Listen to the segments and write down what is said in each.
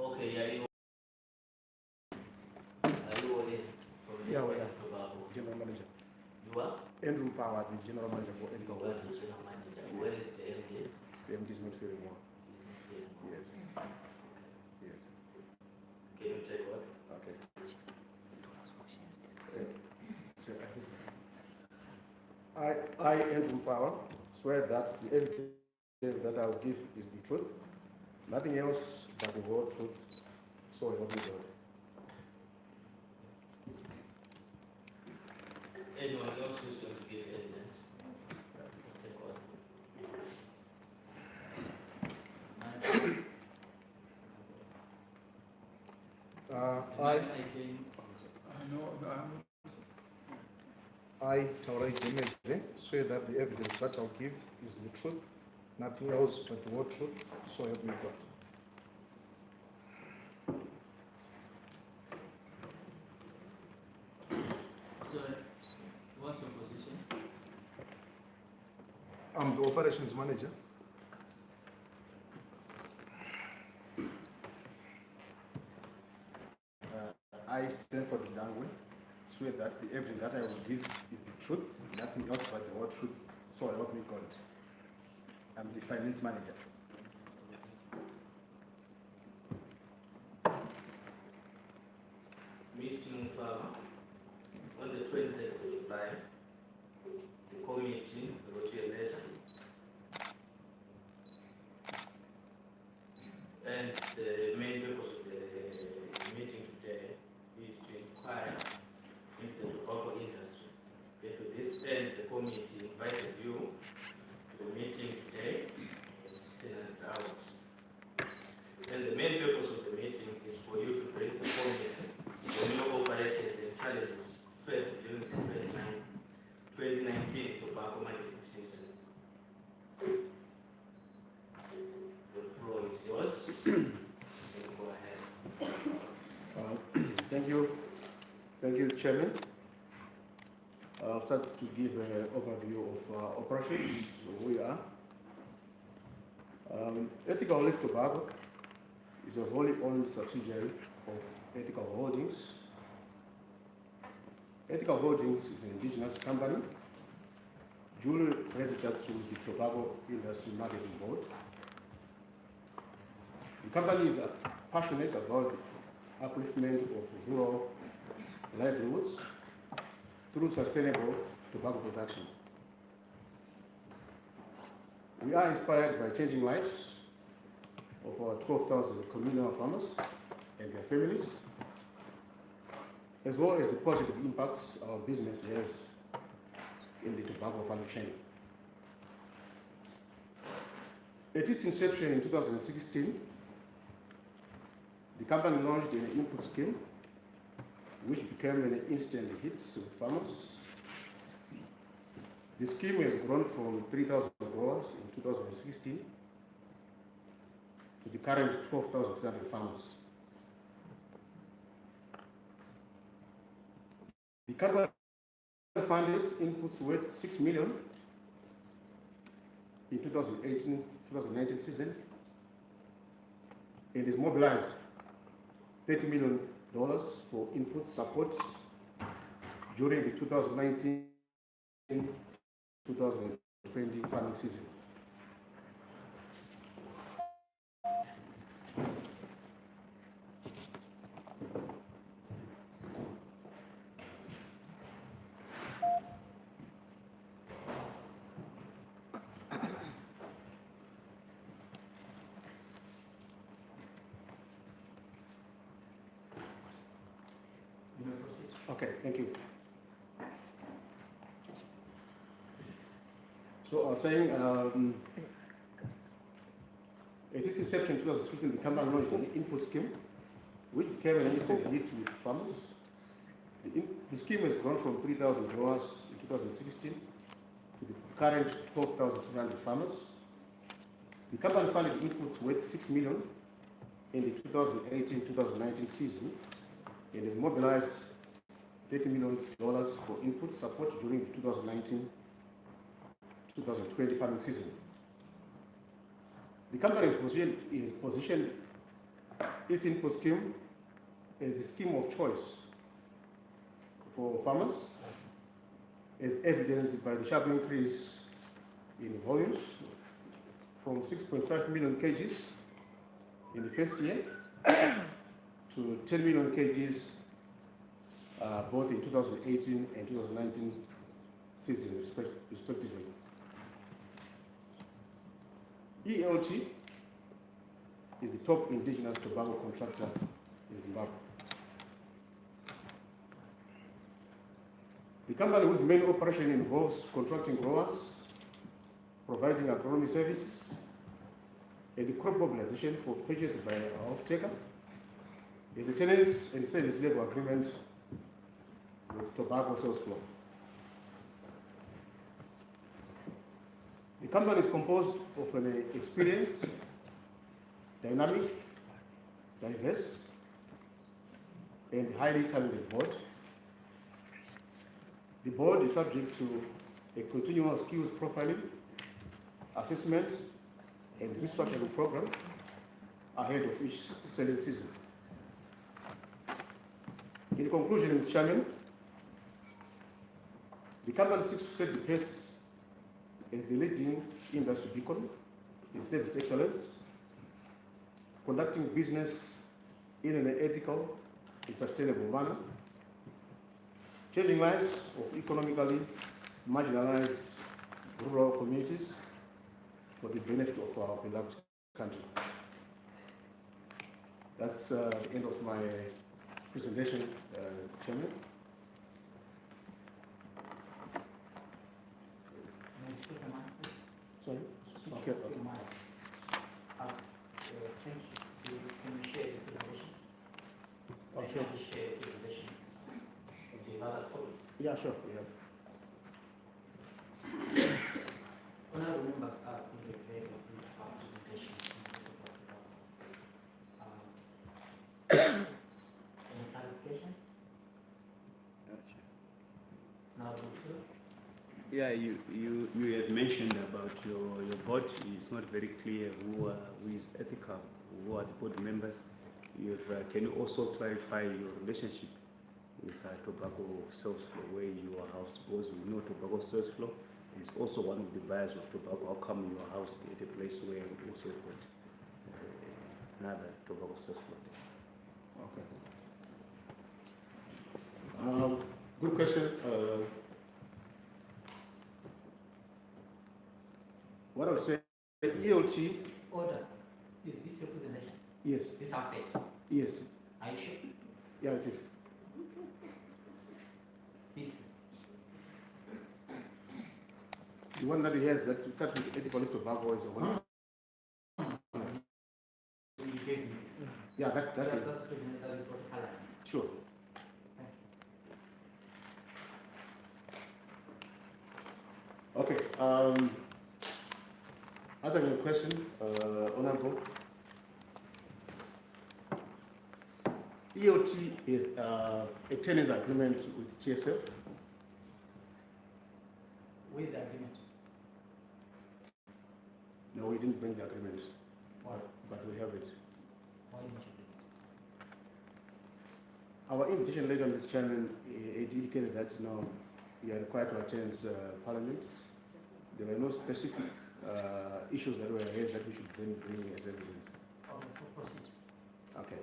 Okay, yeah, are you already from the Yeah, we are. Tobago? General Manager. You are? Andrew Power, the General Manager for Ethical You are the Holdings. general manager. Yeah. Where is the MD? The MD is not feeling well. Yes. Yes. Yes. Can you take what? Okay. So, I, Andrew Power, swear that the evidence that I will give is the truth, nothing else but the whole truth. So help me God. Anyone else who's going to give evidence? Take what? I, Taurai Jemeze, swear that the evidence that I'll give is the truth, nothing else but the whole truth. So help me God. So, what's your position? I'm the operations manager. I stand for the Dangwe, swear that the evidence that I will give is the truth, nothing else but the whole truth. So help me God. I'm the finance manager. Mr. Mufama, on the 20th of July, the committee wrote you a letter, and the main purpose of the meeting today is to inquire into the tobacco industry. And to this end, the committee invited you to the meeting today at 1600 hours. And the main purpose of the meeting is for you to brief the committee on your operations and challenges faced during the 2019 tobacco marketing season. The floor is yours. Go ahead. Thank you, Chairman. I'll start to give an overview of operations, who we are. Ethical Leaf Tobacco is a wholly owned subsidiary of Ethical Holdings. Ethical Holdings is an indigenous company duly registered to the Tobacco Industry Marketing Board. The company is passionate about the upliftment of rural livelihoods through sustainable tobacco production. We are inspired by changing lives of our 12,000 communal farmers and their families, as well as the positive impacts our business has in the tobacco value chain. At its inception in 2016, the company launched an input scheme which became an instant hit with farmers. The scheme has grown from 3,000 growers in 2016 to the current 12,600 farmers. The company funded inputs worth 6 million in 2018-2019 season and is mobilized $30 million for input support during the 2019-2020 farming season. Okay, thank you. So I was saying, at its inception in 2016, the company launched an input scheme, which became an instant hit with farmers. The scheme has grown from 3,000 growers in 2016 to the current 12,600 farmers. The company funded inputs worth 6 million in the 2018-2019 season and has mobilized $30 million for input support during the 2019-2020 farming season. The company is positioned This input scheme is the scheme of choice for farmers, as evidenced by the sharp increase in volumes from 6.5 million kgs in the first year to 10 million kgs both in 2018 and 2019 seasons respectively. ELT is the top indigenous tobacco contractor in Zimbabwe. The company whose main operation involves contracting growers, providing agronomy services, and crop mobilization for purchase by our off-taker, is a tenants and service level agreement with tobacco sales floor. The company is composed of an experienced, dynamic, diverse, and highly talented board. The board is subject to a continual skills profiling, assessment, and restructuring program ahead of each selling season. In conclusion, Mr. Chairman, the company seeks to set the pace as the leading industry beacon in service excellence, conducting business in an ethical and sustainable manner, changing lives of economically marginalized rural communities for the benefit of our beloved country. That's the end of my presentation, Chairman. Sorry? Okay. Thank you. Can you share the presentation? Oh, sure. Can you share the presentation of the other colleagues? Yeah, sure. Yeah. Honorable members are in the favor of our presentation. Any clarifications? Now, Yeah, you have mentioned about your board. It's not very clear who is ethical, who are the board members. Can you also clarify your relationship with tobacco sales floor, where you are housed? Because we know tobacco sales floor is also one of the buyers of tobacco. How come you are housed at a place where we also got another tobacco sales floor? Okay. Good question. What I would say, the ELT. order. Is this your presentation? Yes. This half-page? Yes. Are you sure? Yeah, it is. This. The one that he has that starts with ethical tobacco is the one. You gave me this. Yeah, that's it. That's the presentation that you got to highlight. Sure. Okay. Answering your question, Honorable, EOT is a tenants agreement with TSF. Where is the agreement? No, we didn't bring the agreement, Why? but we have it. Why didn't you bring it? Our invitation letter, Mr. Chairman, it indicated that we are required to attend Parliament. There were no specific issues that were raised that we should then bring as evidence. Oh, so proceed. Okay.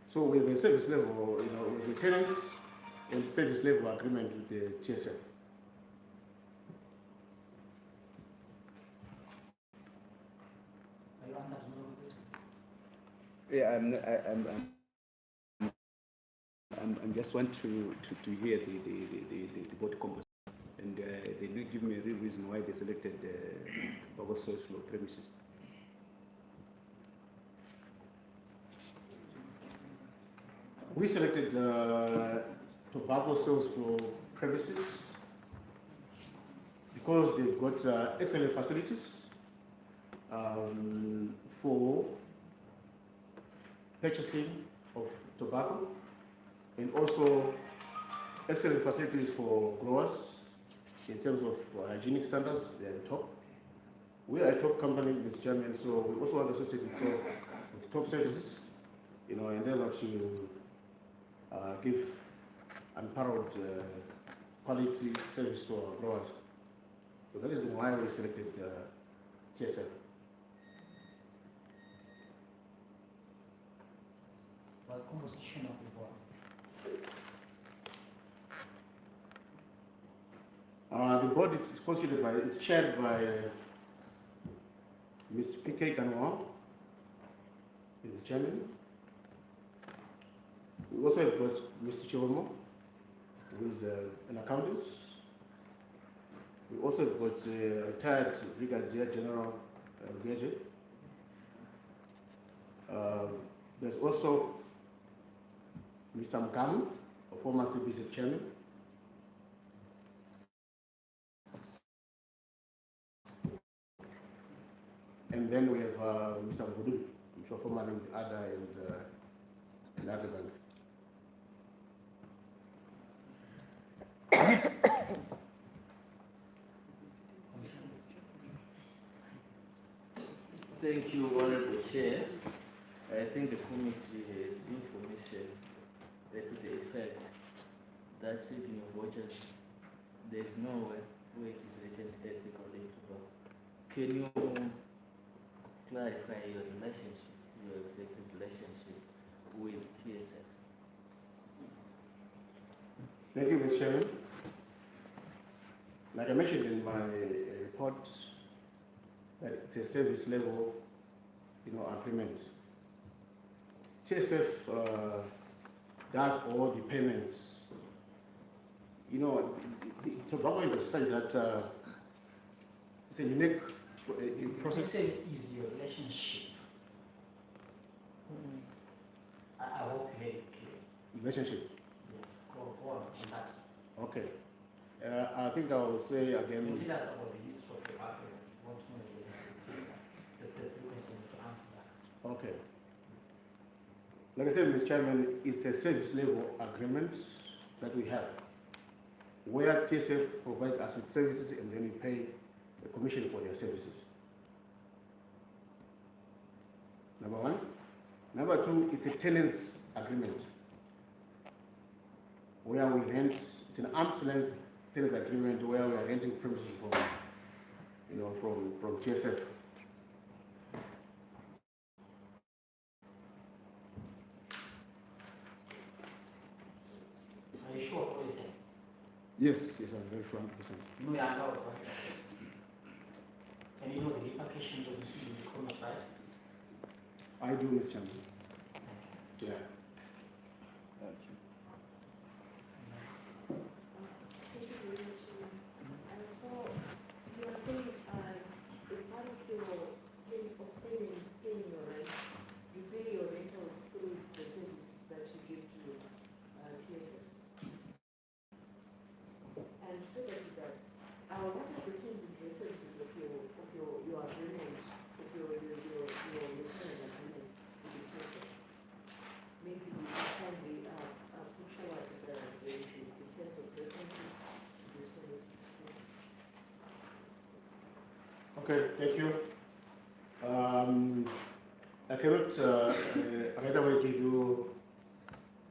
So we have a service level, with tenants and service level agreement with the TSF. Are you answered no question? Yeah, I'm just want to hear the board composition, and they did give me a real reason why they selected tobacco sales floor premises. We selected tobacco sales floor premises because they've got excellent facilities for purchasing of tobacco, and also excellent facilities for growers in terms of hygienic standards. They are the top. We are a top company, Mr. Chairman, so we also want to associate itself with top services endeavor to give unparalleled quality service to our growers. So that is why we selected TSF. Well, composition of the board. The board is constituted by, it's chaired by Mr. P.K. Kanwa, is the chairman. We also have got Mr. Chiromo, who is an accountant. We also have got retired Brigadier General Gage. There's also Mr. Mkamu, a former CBC chairman. And then we have Mr. Mvudu, I'm sure formerly with ADA and other bank. Thank you, Honorable Chair. I think the committee has information to the effect that even your vouchers, there is no way where it is written ethical tobacco. Can you clarify your relationship, your executive relationship with TSF? Thank you, Mr. Chairman. Like I mentioned in my report, that it's a service level, agreement. TSF does all the payments. The tobacco industry says that it's a unique process. Say is your relationship. I hope you made it clear. Relationship. Yes, go on that. Okay. I think I will say Can again. you tell us about the history of your argument? You want to know the specific question to answer that. Okay. Like I said, Mr. Chairman, it's a service level agreement that we have, where TSF provides us with services and then we pay a commission for their services. Number one. Number two, it's a tenants agreement, where we rent, it's an arm's length tenants agreement where we are renting premises from TSF. Are you sure of what you said? Yes, I'm very sure 100%. No, you are not, right? And you know the repercussions of refusing this comment, right? I do, Mr. Chairman. Yeah. Thank you very much. So you are saying as part of your paying your rent, you pay your rentals through the service that you give to TSF. And further to that, what are the terms and references of your agreement, of your payment agreement with the TSF? Maybe you can kindly put forward the terms of references to this committee. Okay, thank you. I cannot right away give you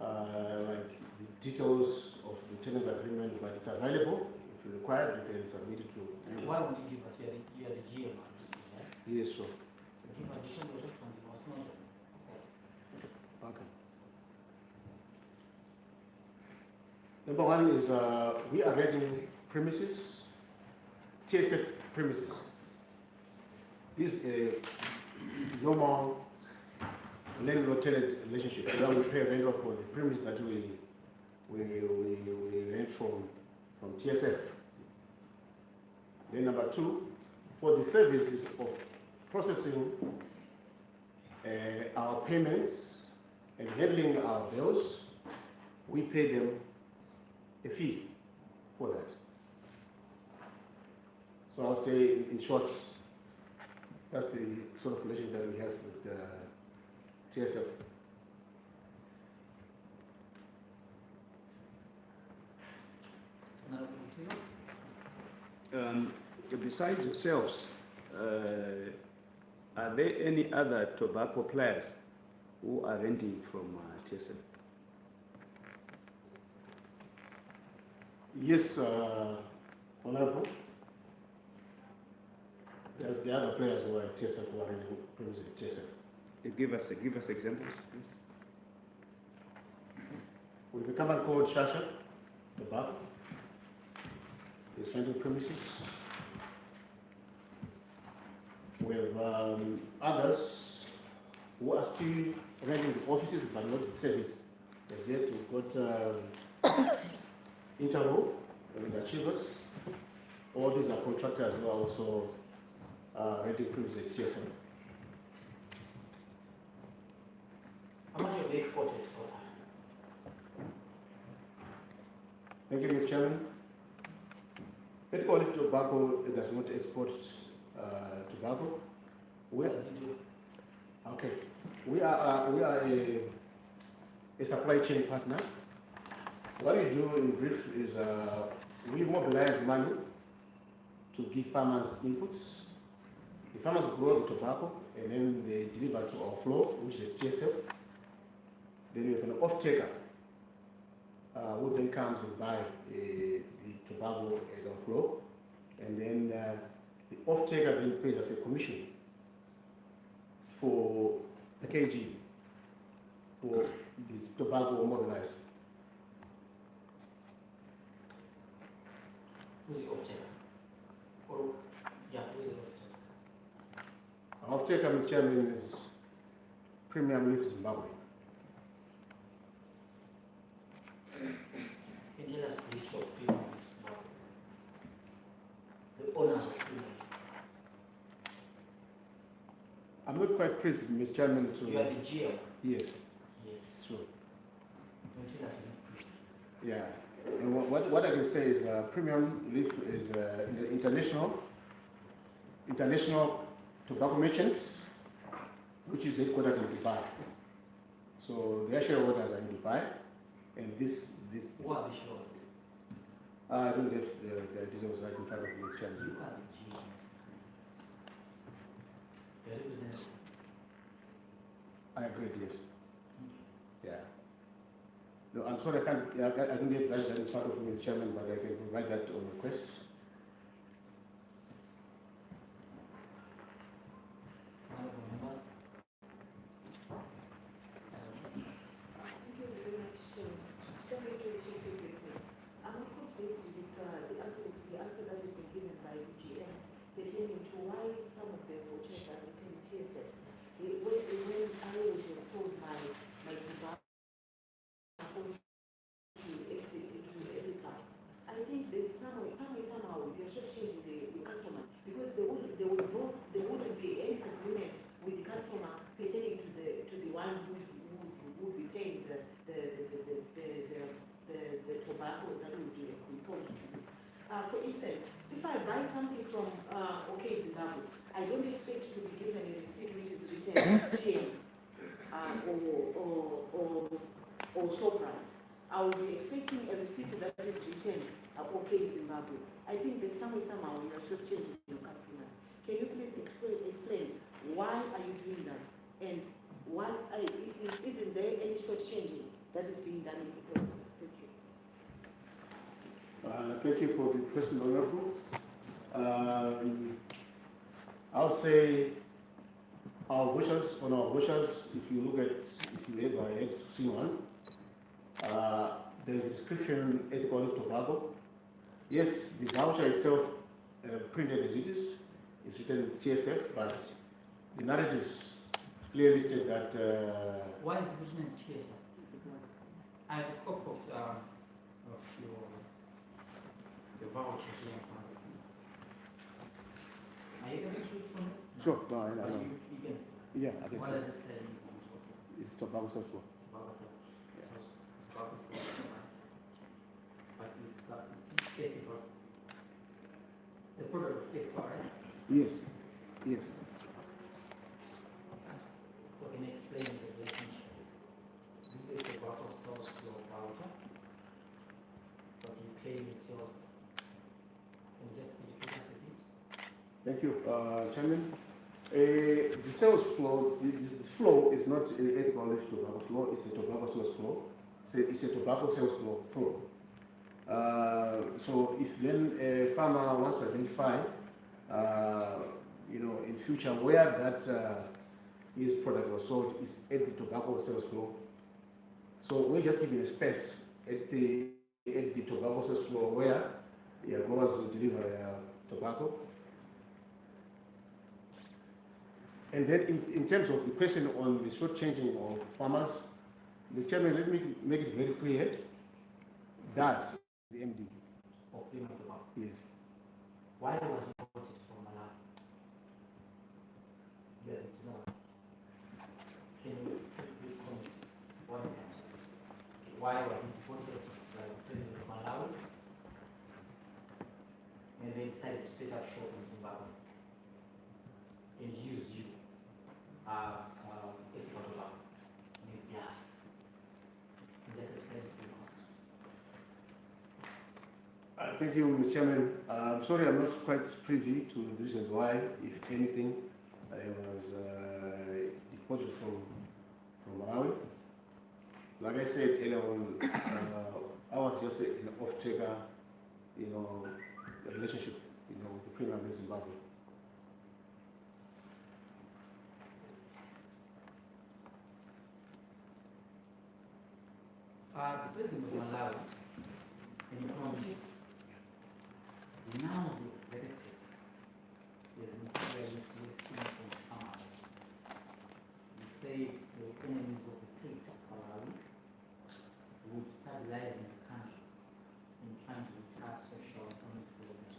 like the details of the tenants agreement, but it's available. If you require, you can submit it to. Why would you give us? You are the GM, right? Yes, sir. So give us the terms of reference, it was not. Okay. Number one is we are renting premises, TSF premises. This is a normal landlord-tenant relationship. Where we pay rental for the premise that we rent from TSF. Then number two, for the services of processing our payments and handling our bills, we pay them a fee for that. So I would say, in short, that's the sort of relation that we have with TSF. Besides yourselves, are there any other tobacco players who are renting from TSF? Yes, Honorable. There's the other players who are at TSF who are renting premises at TSF. Give us examples, please. We have a company called Shasha, the bar. It's renting premises. We have others who are still renting the offices but not the service. As yet, we've got Interval and Achievers. All these are contractors who are also renting premises at TSF. How much have they exported so far? Thank you, Mr. Chairman. Ethical Leaf Tobacco does not export tobacco. What does it do? Okay, we are a supply chain partner. What we do in brief is we mobilize money to give farmers inputs. The farmers grow the tobacco and then they deliver to our floor, which is TSF. Then we have an off-taker who then comes and buy the tobacco at our floor. And then the off-taker then pays us a commission for a kg for this tobacco mobilized. Who's the off-taker? Or, yeah, who's the off-taker? Our off-taker, Mr. Chairman, is Premium Leaf Zimbabwe. Can you tell us the list of people in Zimbabwe? The owners of people. I'm not quite privy, Mr. Chairman, to... You are the GM? Yes, Yes. true. Don't tell us the Yeah. And what I can say is Premium Leaf is international tobacco merchants, which is headquartered in Dubai. So their shareholders are in Dubai, and this Who are the shareholders? I don't get the details right in front of me, Mr. Chairman. You are the GM. You are representing. I agree, yes. Yeah. No, I'm sorry, I don't have that in front of me, Mr. Chairman, but I can provide that on request. Honorable members. Thank you very much, Secretary Chief Executive. I'm not convinced with the answer that has been given by the GM pertaining to why some of the vouchers are written TSS. When I would have sold my tobacco to every car, I think there's somehow we are shortchanging the customers because there wouldn't be any agreement with the customer pertaining to the one who would be paying the tobacco that would be sold to you. For instance, if I buy something from Zimbabwe, I don't expect to be given a receipt which is written TM or Shoprite. I will be expecting a receipt that is written Zimbabwe. I think there's somehow you are shortchanging your customers. Can you please explain why are you doing that, and isn't there any shortchanging that is being done in the process? Thank you. Thank you for the question, Honorable. I'll say our vouchers, if you ever had seen one, there's a description, ethical leaf tobacco. Yes, the voucher itself, printed as it is written TSF, but the narratives clearly state that. Why is it written in TSF? I have a copy of your voucher here in front of me. Are you going to read from it? Sure, no, I know. You can see. Yeah, I can What see. does it say? It's tobacco source. Tobacco sauce. But it's ethical. The product of ethical, right? Yes, yes. So can you explain the relationship? This is tobacco sauce to your voucher, but you claim it's yours. Can you just educate us a bit? Thank you, Chairman. the sales flow, the flow is not an ethical leaf tobacco flow, it's a tobacco sales flow. It's a tobacco sales flow. So if then a farmer wants to identify, in future where that his product was sold is at the tobacco sales flow. So we're just giving a space at the tobacco sales floor where growers will deliver tobacco. And then in terms of the question on the shortchanging of farmers, Mr. Chairman, let me make it very clear that the MD. Of premium tobacco. Yes. Why was it imported from Malawi? Yes, no. Can you take this comment? Why was it imported by the president of Malawi? And they decided to set up shop in Zimbabwe and use you ethical tobacco on his behalf. And let's explain this to you. Thank you, Mr. Chairman. I'm sorry, I'm not quite privy to the reasons why, if anything, I was deported from Malawi. Like I said earlier on, I was just an off-taker, the relationship, with the Premier of Zimbabwe. The president of Malawi, and he promised none of the executive is influenced with from farmers. He said the enemies of the state of Malawi would stabilize in the country in trying to retard social and economic development.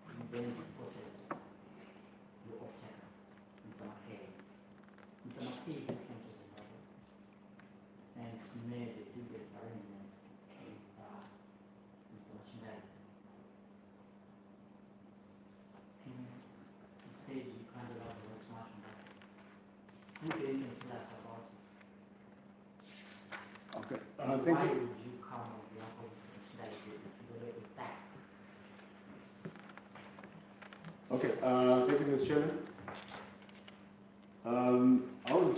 He then reported the off-taker, Mr. McKay. Mr. McKay came to Zimbabwe and made the biggest arrangement with Mr. Machindazi. He said you can't elaborate much on that. Who then can tell us about it? Okay. Why Thank you. would you come on behalf of Mr. Machindazi if you don't have the facts? Okay. Thank you, Mr. Chairman. I would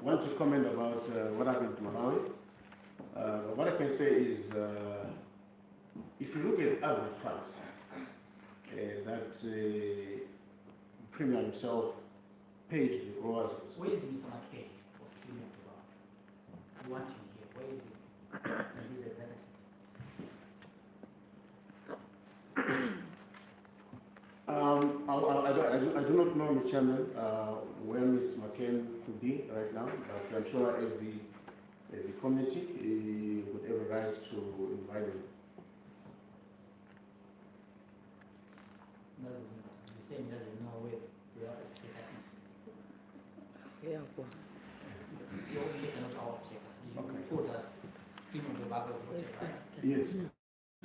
want to comment about what happened to Malawi. What I can say is, if you look at the average price that Premier himself paid the growers. Where is Mr. McKay of Premium Tobacco? We want him here. Where is he? And his executive. I do not know, Mr. Chairman, where Mr. McCain could be right now, but I'm sure as the committee, he would have a right to invite him. No, he's saying he doesn't know where the off-taker is. It's the off-taker, not our off-taker. You told us Premium Tobacco is off-taker, right? Yes.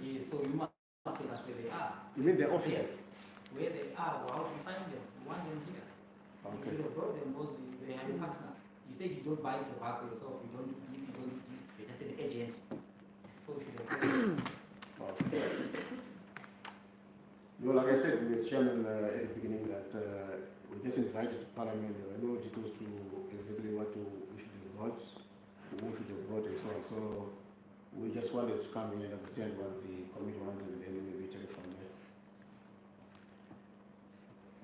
Yes, so you must tell us where they are. You mean the office? Yes. Where they are, well, how do you find them? You want them here. Okay. You should have brought them because they have a partner. You said you don't buy tobacco yourself, you don't do this, you don't do this, you're just an agent. So you should have brought them. Okay. No, like I said, Mr. Chairman, at the beginning, that we just invited to Parliament. There were no details to exactly what we should have brought, who should have brought, and so on. So we just wanted to come here and understand what the committee wants, and then maybe take it from there.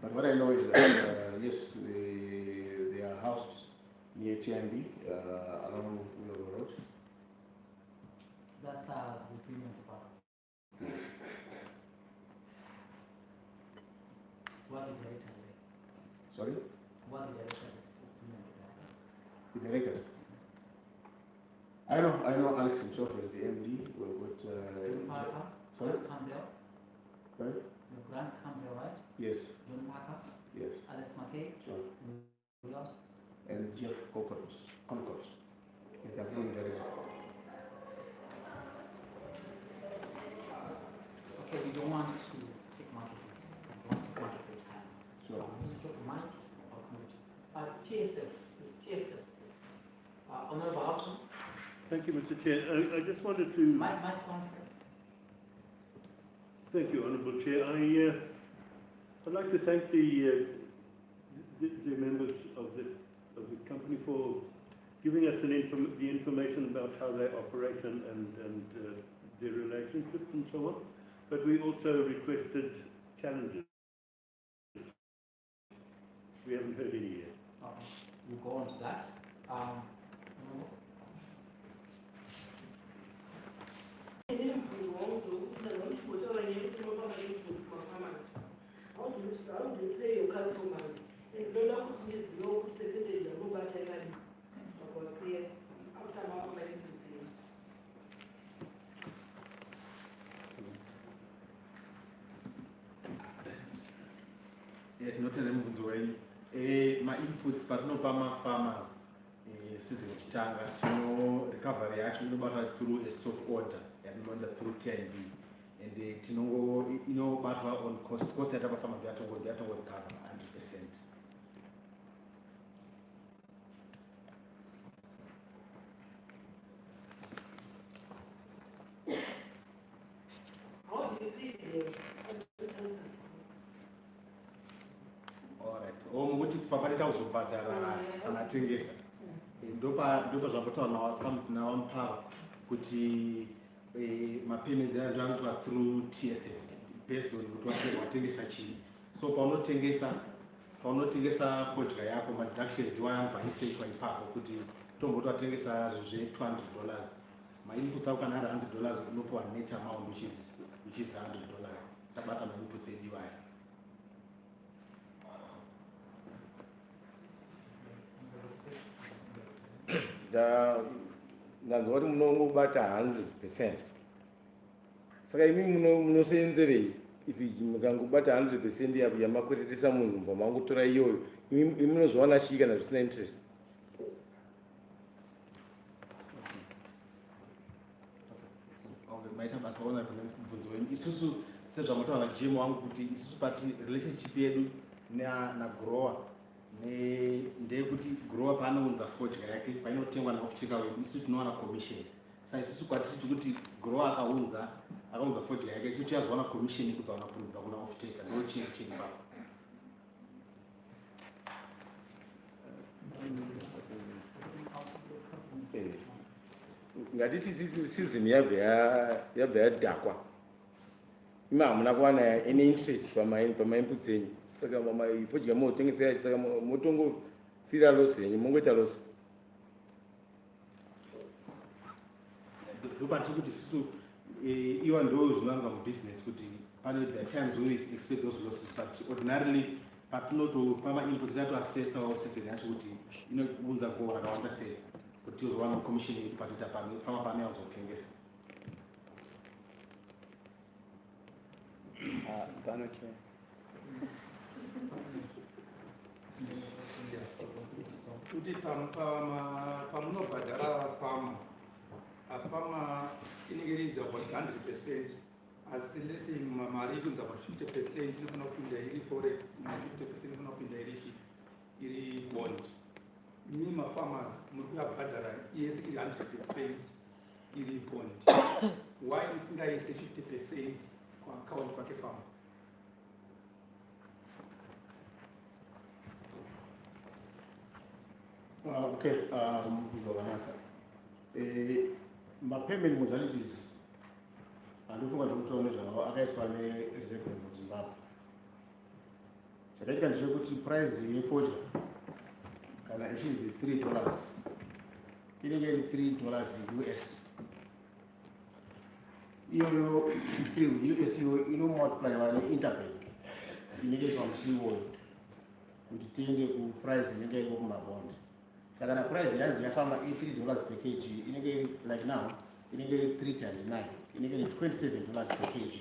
But what I know is that, yes, they are housed near TNB, along Willow Road. That's the Premium Tobacco. Yes. What the directors like? Sorry? What the directors like for Premium Tobacco? The directors. I know Alex himself as the MD. John Parker? Sorry? Grant Campbell? Sorry? Grant Campbell, right? Yes, John Parker? yes, Alex McKay? sure. Who else? And Jeff Concord is the program director. Okay, we don't want to take much of it. We don't want to take much of your time. Sure. Mr. Mike, I'll come to you. TSF, is TSF. Honorable Houghton, Thank you, Mr. Chair. I just wanted to... Mike, one second. Thank you, Honourable Chair. I'd like to thank the members of the company for giving us the information about how they operate and their relationships and so on. But we also requested challenges. We haven't heard any yet. We'll go on to that. How do you pay your customers? And no longer use no percentage of mobile taken about pay after my money to see. Tinotenda mubvunzo wenyu. Ma-inputs patinopa ma-farmers season ichitanga, recovery yacho inobatwa through a stock order yatinoita through TNB, and inobatwa on cost. Cost yatapa farmer yatongo recover 100%. How do you pay them? Mukuti papanoita kuzobhadhara anatengesa ndopa zvambotaura nawampava kuti mapayments anoitwa through TSF based on kuti watengesa chii. So paunotengesa fodya yako madeductions iwanobva ifetwa ipapo kuti tomboti watengesa zvezve $200, mainputs ako kana ari $100 unopiwa net amount which is $100. Tabata mainputs edu aya. ndanzwa kuti munongobata 100%. Saka imi munosenzerei ifi mukangobata 100% yamakweretesa munhu mubva mangotora iyoyo, imi munozowana chii kana zvisina interest? Maita basa vaona kune mubvunzo wenyu. Isusu sezvamotaura GM wangu kuti isusu pati relationship yedu nagrower ndeyekuti grower paanounza fodya yake painotengwa naoftika wedu isusu tinowana commission. Saka isusu kwatiri kuti grower akaunza fodya yake isusu tichazowana commission kubva kuna oftaker. Ndo chiri papo. Ngatiti season yabva yadhakwa, imi hamuna kuwana any interest pamainputs enyu, saka fodya motengesera saka motongofira loss yenyu, mongoita loss. Ndopatiri kuti isusu iwa ndo zvinowanika mubusiness kuti there are times when we expect those losses, but ordinarily patinotopa ma-inputs tatoassessawo season yacho kuti inounza goal rakawanda sei kuti tizowana commission yedu patita fama pane yazotengesa. Kuti pamunobhadhara fama inenge iriinza kuti 100%, asi lese mari ikunza kuti 50% inofana kupinda iri forex, 50% inofana kupinda iri bond. Imi mafarmers muri kuyabhadhara yese iri 100% iri bond. Why musingaise 50% kuaccount kwake farmer? Okay, zvakanaka. Ma-payment modalities andofunga ndokutaura nezvavo akaiswa nereserve bank muZimbabwe. Chakaitika ndechekuti price yefodya kana ichinzi $3 inenge iri $3 US. Iyoyo US iyo inomultiplyiwa neinterbank inenge pamusi iwoyo kuti tiende kuprice inenge iripo kumabondi. Saka na price yanzi yafamba $3 per kg inenge iri like now inenge iri 3 times 9 inenge iri $27 per kg.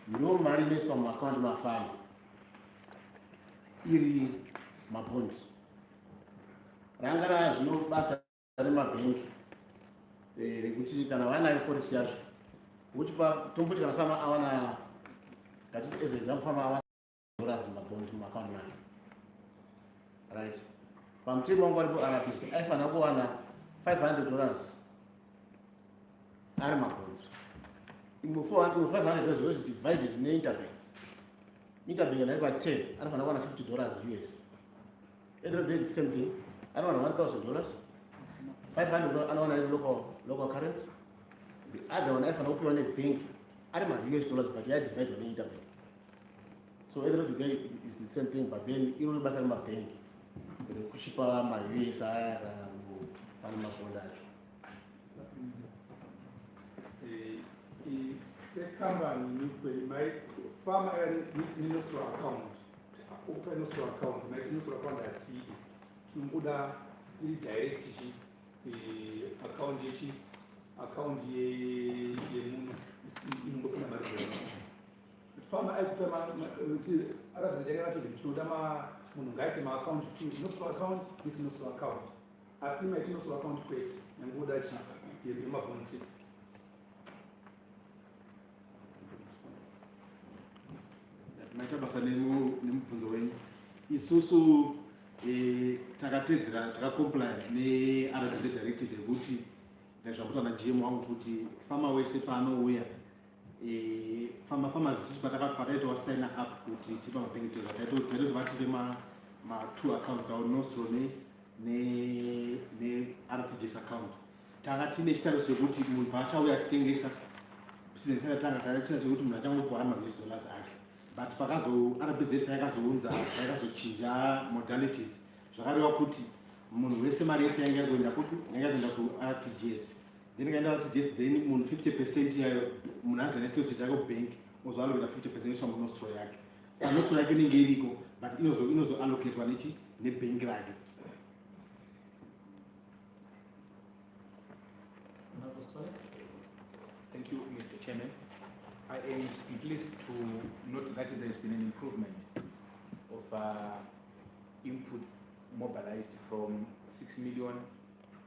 Ndo mari inoiswa mumaccount mafama iri mabondi. Ranga zvino basa remabhengi rekuti kana vanayo forex yacho tomboti kana fama awana ngati as example fama awana $1 mabondi mumaccount make, right? Pamutemo wangu aripo arabist aifanira kuwana $500 ari mabondi. Imwe $500 was divided neinterbank interbank and about 10, I don't want $50 US. Either of the same thing. I don't want $1,000, $500. I don't want local currency. The other one, I don't want a bank. I don't want US dollars, but I divide on the interbank. So either of the day it's the same thing, but then you will buy my bank. The cheaper my US and my bondage. Company my farmer minister account, open minister account, my minister account at Tumbuda, direct account ye farmer Arab generated to Dama Mungai my account to minister account, this minister account. I see my minister account quick and good that you remember. Maita basa nemubvunzo wenyu. Isusu takatedzera takacomply neRBZ directive yekuti ndazvakuta naGM wangu kuti fama wese paanouya farmers isusu pataitwa sign up kuti tipa mapengetezo taitoti vatipe ma2 accounts awo nostro neRTGS account. Takati nechitaro chekuti munhu paachauya achitengesa business yakatanga taitira chekuti munhu achangopuwa $100 ake. But pakazo RBZ takazochinja modalities zvakareva kuti munhu wese mari yese yanga kuenda ku RTGS, then kaenda RTGS, then munhu 50% yayo munhu azana sales chake kubank ozoallocata 50% iswa munostro yake. Saka nostro yake inenge iriko but inozoallocatwa nebank rake. Thank you, Mr. Chairman. I am pleased to note that there has been an improvement of inputs mobilized from 6 million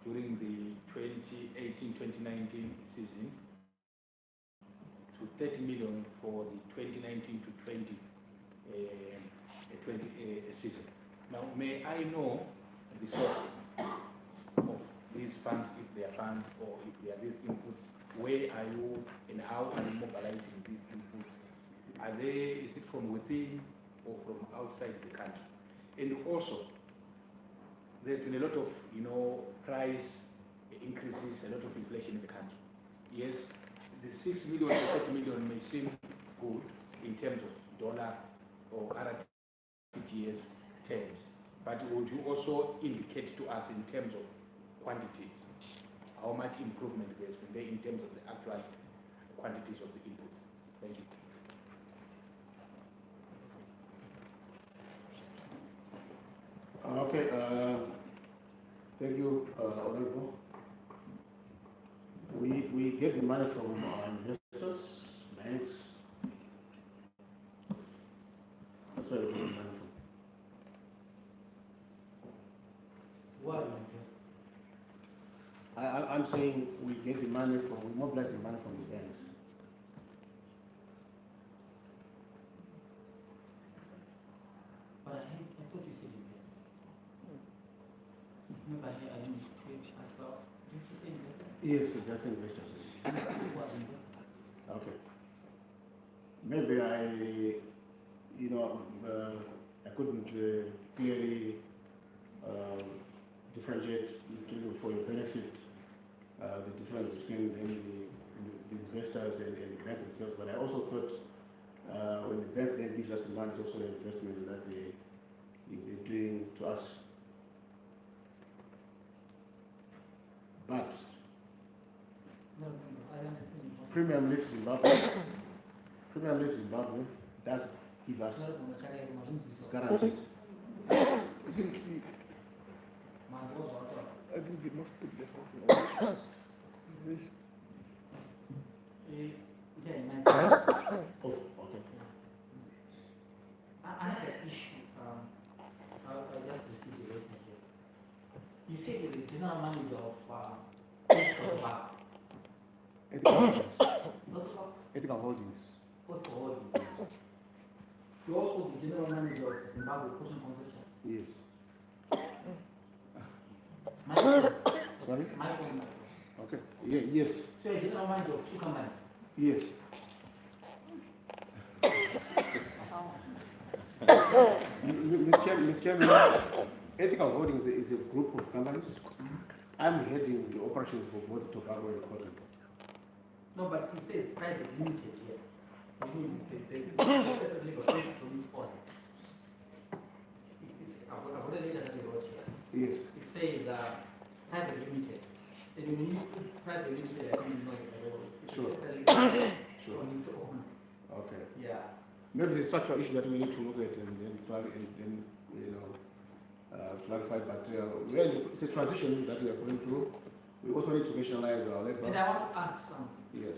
during the 2018-2019 season to 30 million for the 2019 to 2020 season. Now, may I know the source of these funds, if they are funds or if they are these inputs? Where are you and how are you mobilizing these inputs? Is it from within or from outside the country? And also, there's been a lot of price increases, a lot of inflation in the country. Yes, the 6 million to 30 million may seem good in terms of dollar or RTGS terms, but would you also indicate to us in terms of quantities how much improvement there's been there in terms of the actual quantities of the inputs? Thank you. Okay, thank you, Honorable. We get the money from investors, banks. That's where we get the money from. What are investors? I'm saying we get the money from, we mobilize the money from the banks. But I thought you said investors. Remember, I didn't you say investors? Yes, it's just investors. Who are investors? Okay. Maybe I couldn't clearly differentiate for your benefit the difference between the investors and the banks themselves. But I also thought when the banks then give us the money, it's also an investment that they're doing to us. But No, I don't understand. Premium Lift Zimbabwe does give us guarantees. I think they must put the house in order. Okay. I have an issue. I just received a letter here. You said that the general manager of Ethical Holdings. What holdings? You're also the general manager of Zimbabwe Cotton Concession. Yes. Sorry? Michael. Okay. Yeah, yes. So you're general manager of two companies? Yes. Mr. Chairman, Ethical Holdings is a group of companies. I'm heading the operations for both tobacco and cotton. No, but he says private limited here. Which means it's a separate legal entity to its own. I've got a letter that he wrote here. Yes. It says private limited. And when you put private limited, I don't know it at all. It's Sure. a separate legal entity Sure. on its own. Okay. Yeah. Maybe the structural issue that we need to look at and then clarify. But it's a transition that we are going through. We also need to rationalize our labor. And I want to ask something. Yes.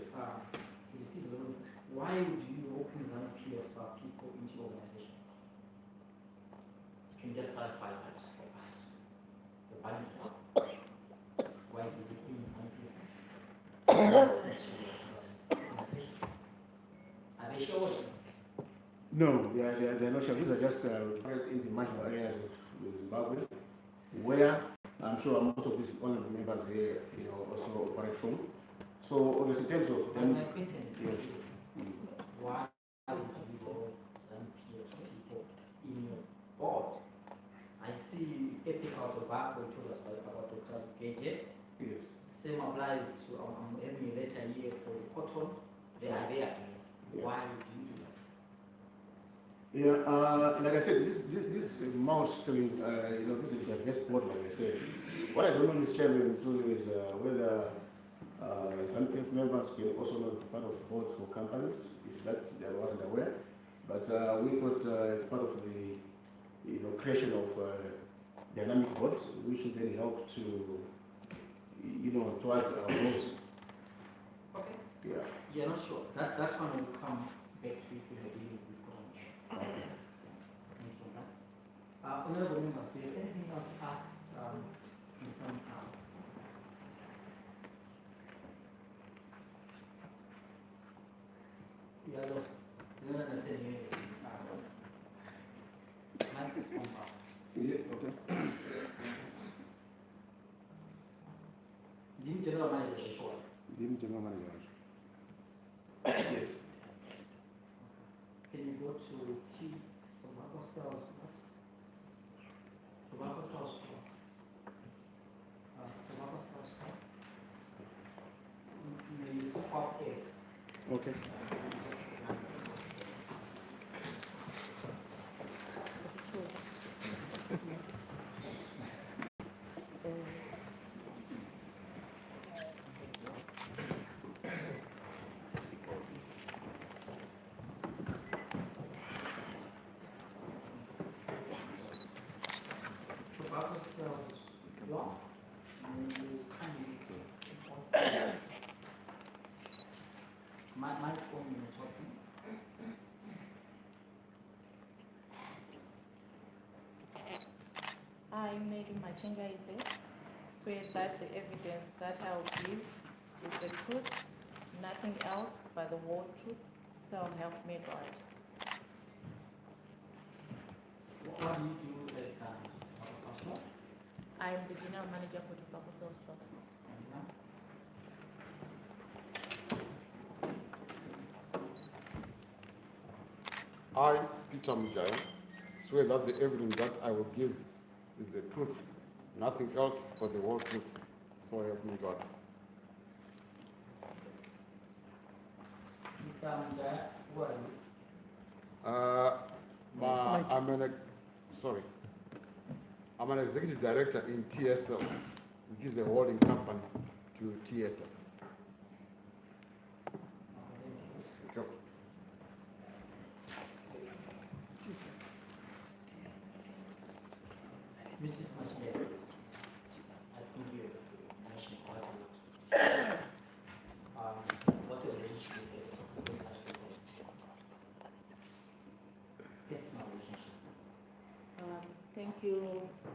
You see, why would you open Zanu-PF people into your organizations? Can you just clarify that for us? The value. Why do you open Zanu-PF into your organizations? Are they sure? No, they're not sure. These are just in the marginal areas of Zimbabwe, where I'm sure most of these honorable members here, also operate from. So, in terms of them, my question is yes. Why would you go Zanu-PF people in your board? I see ethical tobacco, you told us about Dr. Gage. Yes. Same applies to having a letter here for the cotton. They are there. Yeah. Why do you do that? Yeah, like I said, this mouse killing, this is the best board, like I said. What I don't know, Mr. Chairman, too, is whether Zanu-PF members can also not part of boards for companies, if that I wasn't aware. But we thought as part of the creation of dynamic boards, we should then help to, towards our goals. Okay. Yeah. You're not sure. That one will come back to you when I deal with this cotton issue. Okay. Thank you for that. Honorable members, do you have anything else to ask Mr. Mfam? You are lost. You don't understand anything. Mike is on fire. Yeah, okay. Didn't general manager is sure. Didn't general manager. Yes. Can you go to T tobacco sales? Tobacco sales store. Tobacco sales store. You use swap eggs. Okay. Tobacco sales law. You my phone is talking. I, Mary Machengaite, swear that the evidence that I will give is the truth, nothing else but the whole truth, so help me God. What do you do at tobacco sales law? I am the general manager for Tobacco Sales Store. I, Peter Mujaya, swear that the evidence that I will give is the truth, nothing else but the whole truth. So help me God. Mr. Mujaya, who are you? I'm an executive director in TSL, which is a holding company to TSF. Okay. Mrs. Machinelli, I think you mentioned quite a lot. What your relationship with the personal relationship? Thank you,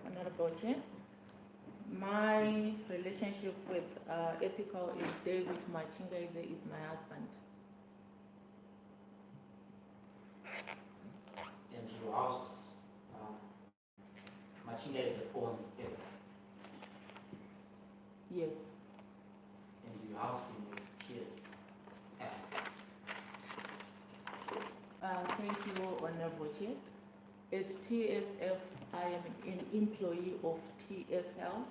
Honorable Chair. My relationship with Ethical is David Machingaide is my husband. And your house, Machinelli owns it. Yes. And your house in TSF. Thank you, Honorable Chair. At TSF, I am an employee of TSL,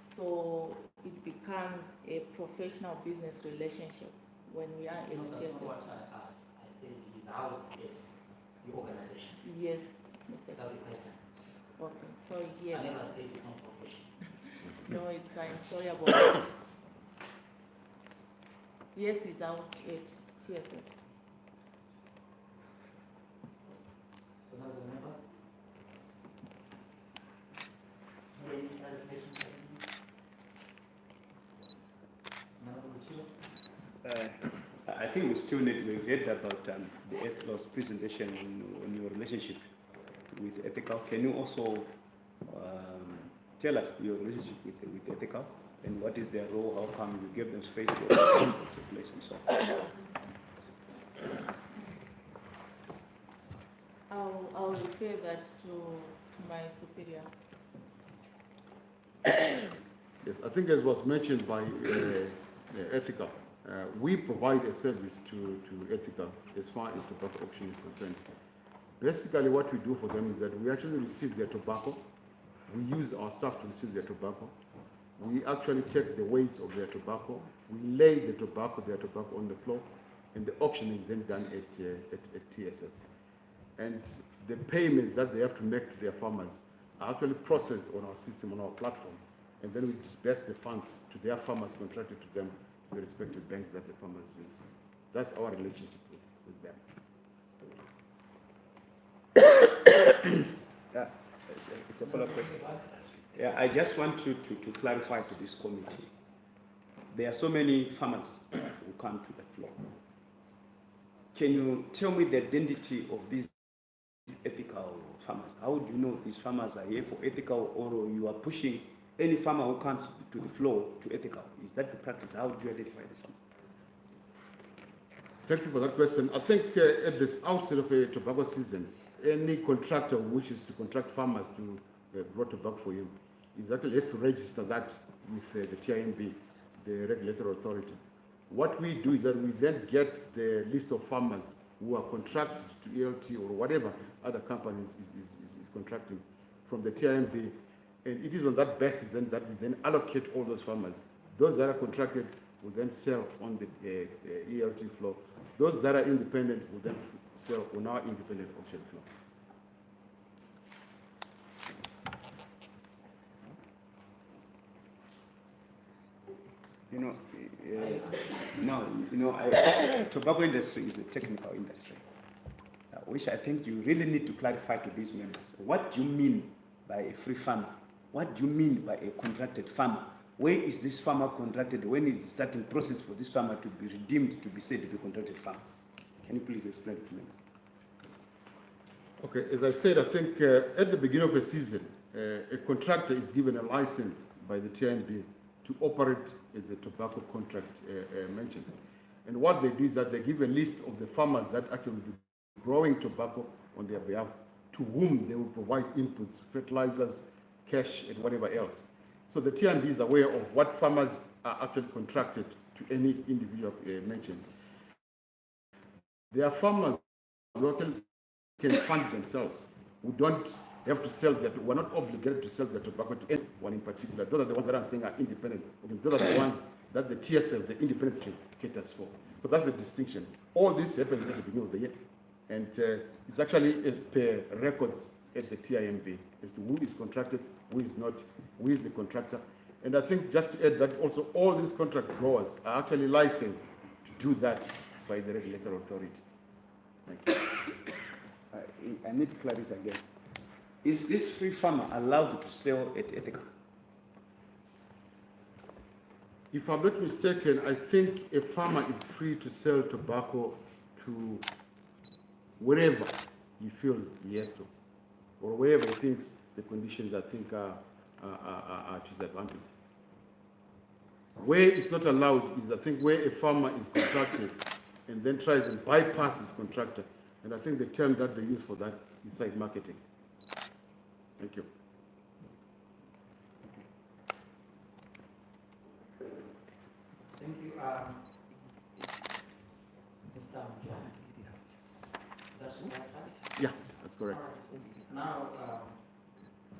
so it becomes a professional business relationship when we are at No, that's not TSL. what I asked. I said he's housed at your organization. Yes, Mr. That's the question. Okay, sorry, yes. I never said it's not professional. No, it's fine, sorry about that. Yes, it's housed at TSF. Honorable members? Any clarification? Honorable Chair? I think we still need, we've heard about the Ethical's presentation on your relationship with Ethical. Can you also tell us your relationship with Ethical and what is their role? How come you give them space to take place and so on? I'll refer that to my superior. Yes, I think as was mentioned by Ethical, we provide a service to Ethical as far as tobacco option is concerned. Basically what we do for them is that we actually receive their tobacco. We use our staff to receive their tobacco. We actually take the weights of their tobacco. We lay their tobacco on the floor, and the auction is then done at TSF. And the payments that they have to make to their farmers are actually processed on our system, on our platform. And then we disperse the funds to their farmers contracted to them, to the respective banks that the farmers use. That's our relationship with them. It's a follow-up question. Yeah, I just want to clarify to this committee. There are so many farmers who come to the floor. Can you tell me the identity of these ethical farmers? How do you know these farmers are here for ethical, or you are pushing any farmer who comes to the floor to ethical? Is that the practice? How do you identify this one? Thank you for that question. I think at the outset of a tobacco season, any contractor who wishes to contract farmers to grow tobacco for him is actually has to register that with the TIMB, the regulatory authority. What we do is that we then get the list of farmers who are contracted to ELT or whatever other companies is contracting from the TIMB, and it is on that basis then that we then allocate all those farmers. Those that are contracted will then sell on the ELT floor. Those that are independent will then sell on our independent auction floor. Tobacco industry is a technical industry, which I think you really need to clarify to these members. What do you mean by a free farmer? What do you mean by a contracted farmer? Where is this farmer contracted? When is the starting process for this farmer to be redeemed, to be said to be a contracted farmer? Can you please explain it to members? Okay, as I said, I think at the beginning of a season, a contractor is given a license by the TNB to operate as a tobacco contract mentioned. And what they do is that they give a list of the farmers that actually will be growing tobacco on their behalf, to whom they will provide inputs, fertilizers, cash, and whatever else. So the TNB is aware of what farmers are actually contracted to any individual mentioned. There are farmers who can fund themselves, who don't have to sell their, we're not obligated to sell their tobacco to anyone in particular. Those are the ones that I'm saying are independent. Those are the ones that the TSF, the independent trade, caters for. So that's the distinction. All this happens at the beginning of the year. And it's actually as per records at the TIMB as to who is contracted, who is not, who is the contractor. And I think just to add that also all these contract growers are actually licensed to do that by the regulatory authority. Thank you. I need to clarify again. Is this free farmer allowed to sell at ethical? If I'm not mistaken, I think a farmer is free to sell tobacco to wherever he feels he has to, or wherever he thinks the conditions I think are to his advantage. Where it's not allowed is, I think, where a farmer is contracted and then tries and bypass his contractor. And I think the term that they use for that is side marketing. Thank you. Thank you. Mr. Mujahid. That's right. Yeah, that's correct. All right. Now,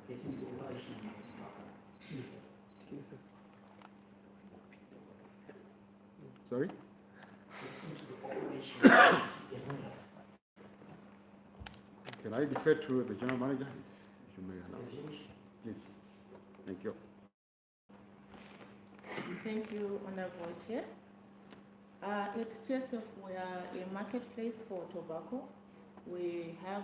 getting to operation of TSF. Sorry? Getting to the operation of TSF. Can I defer to the general manager? If you may allow. As you wish. Please. Thank you. Thank you, Honorable Chair. At TSF, we are a marketplace for tobacco. We have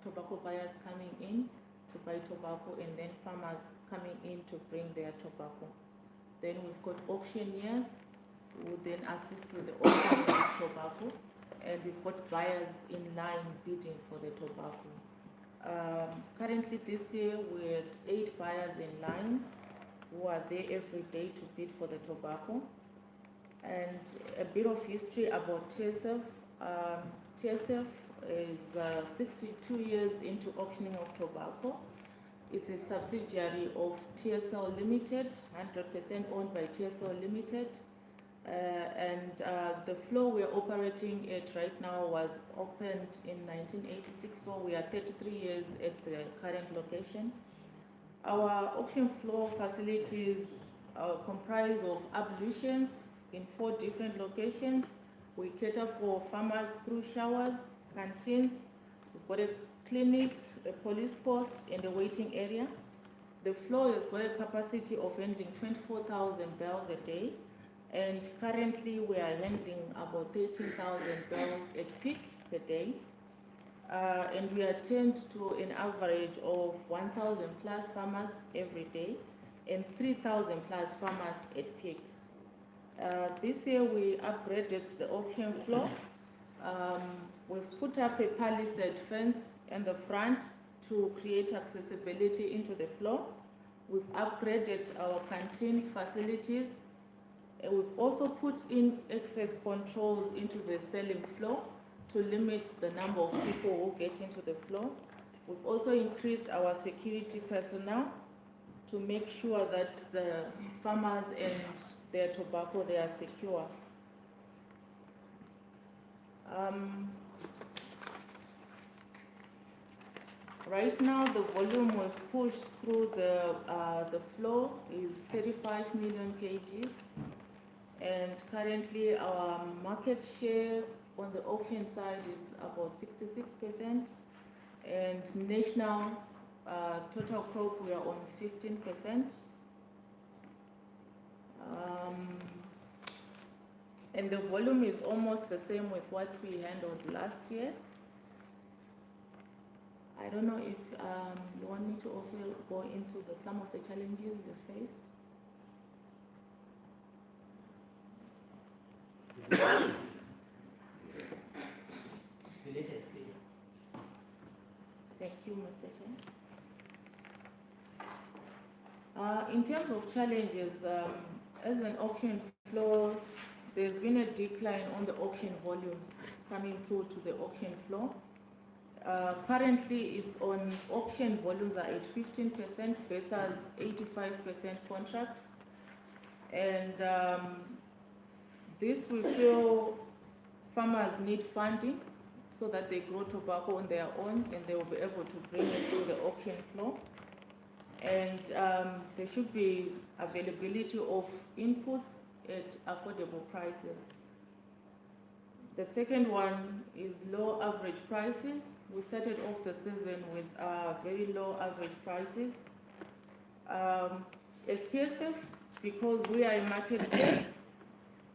tobacco buyers coming in to buy tobacco and then farmers coming in to bring their tobacco. Then we've got auctioneers who then assist with the auction of tobacco, and we've got buyers in line bidding for the tobacco. Currently this year we had 8 buyers in line who are there every day to bid for the tobacco. And a bit of history about TSF. TSF is 62 years into auctioning of tobacco. It's a subsidiary of TSL Limited, 100% owned by TSL Limited. The floor we're operating at right now was opened in 1986, so we are 33 years at the current location. Our auction floor facilities comprise of ablutions in 4 different locations. We cater for farmers through showers, canteens. We've got a clinic, a police post, and a waiting area. The floor has got a capacity of handling 24,000 barrels a day, and currently we are handling about 13,000 barrels at peak per day. And we attend to an average of 1,000 plus farmers every day and 3,000 plus farmers at peak. This year we upgraded the auction floor. We've put up a palisade fence in the front to create accessibility into the floor. We've upgraded our canteen facilities. And we've also put in access controls into the selling floor to limit the number of people who get into the floor. We've also increased our security personnel to make sure that the farmers and their tobacco, they are secure. Right now, the volume we've pushed through the floor is 35 million kgs. And currently our market share on the auction side is about 66%. And national total crop, we are on 15%. And the volume is almost the same with what we handled last year. I don't know if you want me to also go into some of the challenges we faced. The latest clear. Thank you, Mr. Chair. In terms of challenges, as an auction floor, there's been a decline on the auction volumes coming through to the auction floor. Currently, it's on auction volumes are at 15% versus 85% contract. And this we feel farmers need funding so that they grow tobacco on their own and they will be able to bring it to the auction floor. And there should be availability of inputs at affordable prices. The second one is low average prices. We started off the season with very low average prices. As TSF, because we are a marketplace,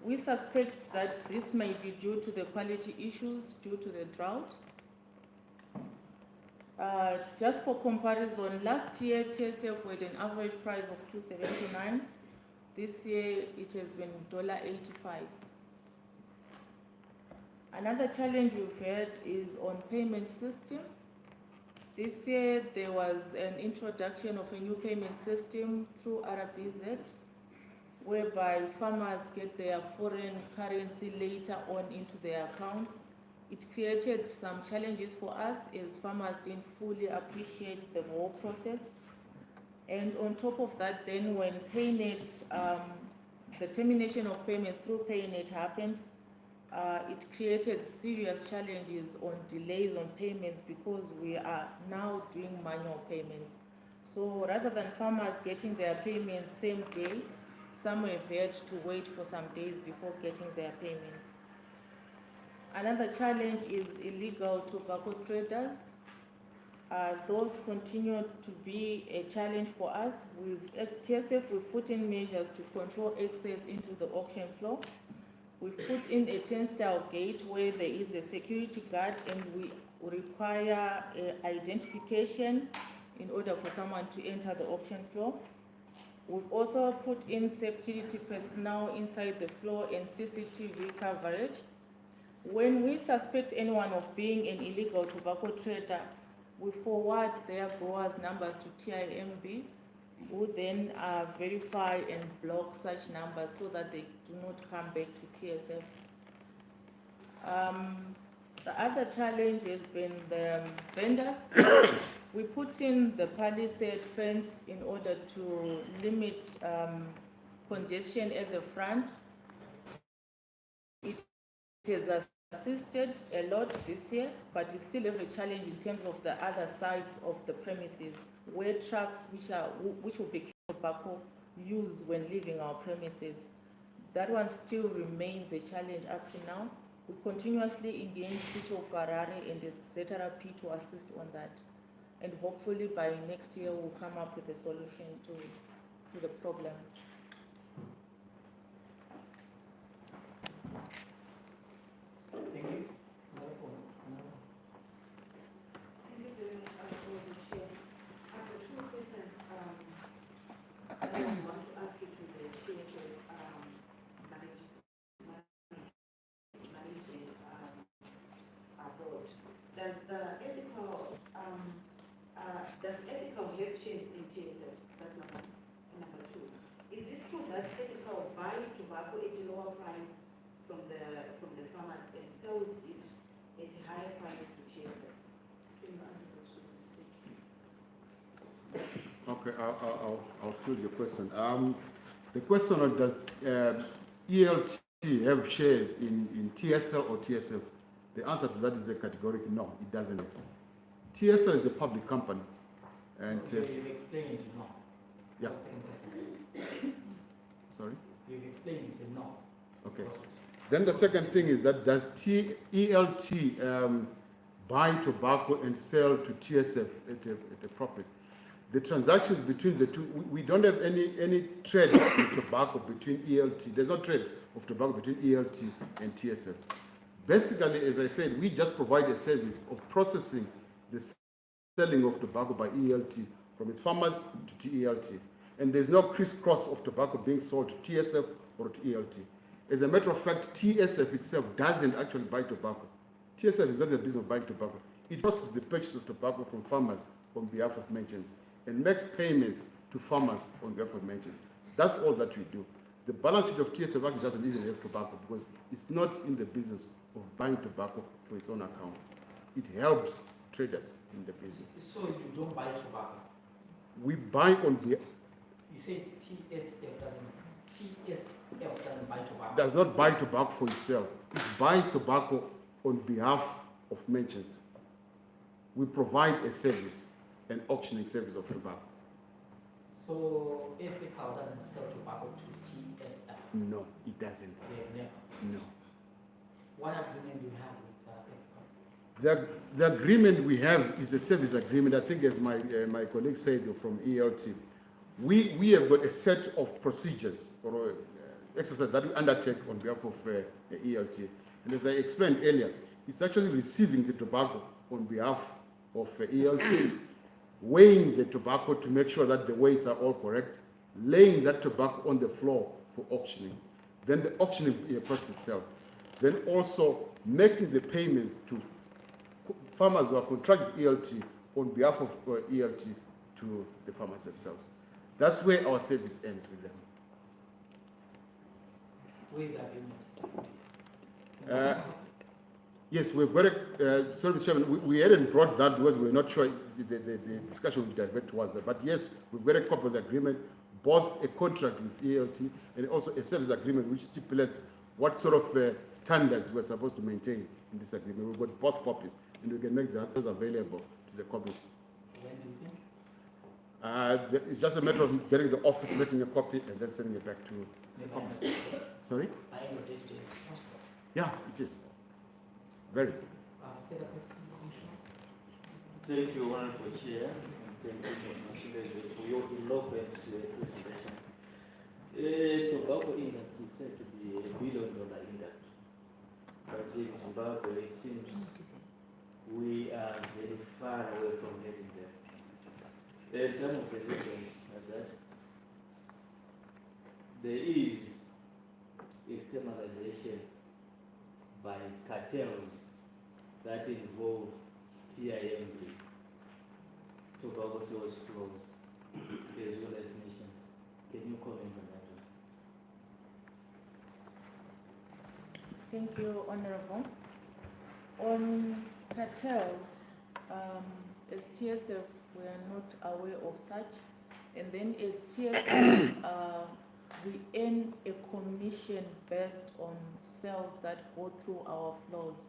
we suspect that this may be due to the quality issues due to the drought. Just for comparison, last year TSF had an average price of $2.79. This year it has been $1.85. Another challenge we've had is on payment system. This year there was an introduction of a new payment system through RBZ, whereby farmers get their foreign currency later on into their accounts. It created some challenges for us as farmers didn't fully appreciate the whole process. And on top of that, then when PayNet, the termination of payments through PayNet happened, it created serious challenges on delays on payments because we are now doing manual payments. So rather than farmers getting their payments same day, some have had to wait for some days before getting their payments. Another challenge is illegal tobacco traders. Those continue to be a challenge for us. As TSF, we've put in measures to control access into the auction floor. We've put in a turnstile gate where there is a security guard, and we require identification in order for someone to enter the auction floor. We've also put in security personnel inside the floor and CCTV coverage. When we suspect anyone of being an illegal tobacco trader, we forward their growers' numbers to TIMB, who then verify and block such numbers so that they do not come back to TSF. The other challenge has been the vendors. We put in the palisade fence in order to limit congestion at the front. It has assisted a lot this year, but we still have a challenge in terms of the other sides of the premises where trucks which will be tobacco used when leaving our premises. That one still remains a challenge up to now. We continuously engage City of Harare and the ZRP to assist on that. And hopefully by next year we'll come up with a solution to the problem. Thank you. Another point. Thank you very much, Honorable Chair. I've got two questions. I want to ask you to the TSF managing board. Does ethical have shares in TSF? That's number two. Is it true that ethical buys tobacco at a lower price from the farmers and sells it at a higher price to TSF? Can you answer those questions? Okay, I'll fill your question. The question on does ELT have shares in TSL or TSF? The answer to that is a categorical no, it doesn't. TSL is a public company. And Okay, you've explained no. Yeah. Second question. Sorry? You've explained it's a no. Okay. Then the second thing is that does ELT buy tobacco and sell to TSF at a profit? The transactions between the two, we don't have any trade in tobacco between ELT. There's no trade of tobacco between ELT and TSF. Basically, as I said, we just provide a service of processing the selling of tobacco by ELT from its farmers to ELT. And there's no crisscross of tobacco being sold to TSF or to ELT. As a matter of fact, TSF itself doesn't actually buy tobacco. TSF is not in the business of buying tobacco. It processes the purchase of tobacco from farmers on behalf of merchants and makes payments to farmers on behalf of merchants. That's all that we do. The balance sheet of TSF actually doesn't even have tobacco because it's not in the business of buying tobacco for its own account. It helps traders in the business. So you don't buy tobacco? We buy on behalf. You said TSF doesn't buy tobacco? Does not buy tobacco for itself. It buys tobacco on behalf of merchants. We provide a service, an auctioning service of tobacco. So Ethical doesn't sell tobacco to TSF? No, it doesn't. They never? No. What agreement do you have with Ethical? The agreement we have is a service agreement. I think, as my colleague said from ELT, we have got a set of procedures for exercise that we undertake on behalf of ELT. And as I explained earlier, it's actually receiving the tobacco on behalf of ELT, weighing the tobacco to make sure that the weights are all correct, laying that tobacco on the floor for auctioning, then the auctioning process itself, then also making the payments to farmers who are contracted ELT on behalf of ELT to the farmers themselves. That's where our service ends with them. Where is the agreement? Yes, we've got a service chairman. We hadn't brought that because we're not sure the discussion will divert towards that. But yes, we've got a copy of the agreement, both a contract with ELT and also a service agreement which stipulates what sort of standards we're supposed to maintain in this agreement. We've got both copies, and we can make those available to the committee. When do you think? It's just a matter of getting the office, making a copy, and then sending it back to the By committee. Sorry? end of day today is possible. Yeah, it is. Very. Further questions, Commissioner? Thank you, Honorable Chair, and thank you, Mr. for your eloquent presentation. Tobacco industry is said to be a billion-dollar industry, but in Zimbabwe it seems we are very far away from getting there. Some of the reasons are that there is externalization by cartels that involve TIMB, tobacco sales flows, as well as nations. Can you comment on that one? Thank you, Honorable. On cartels, as TSF, we are not aware of such. And then as TSF, we earn a commission based on sales that go through our flows.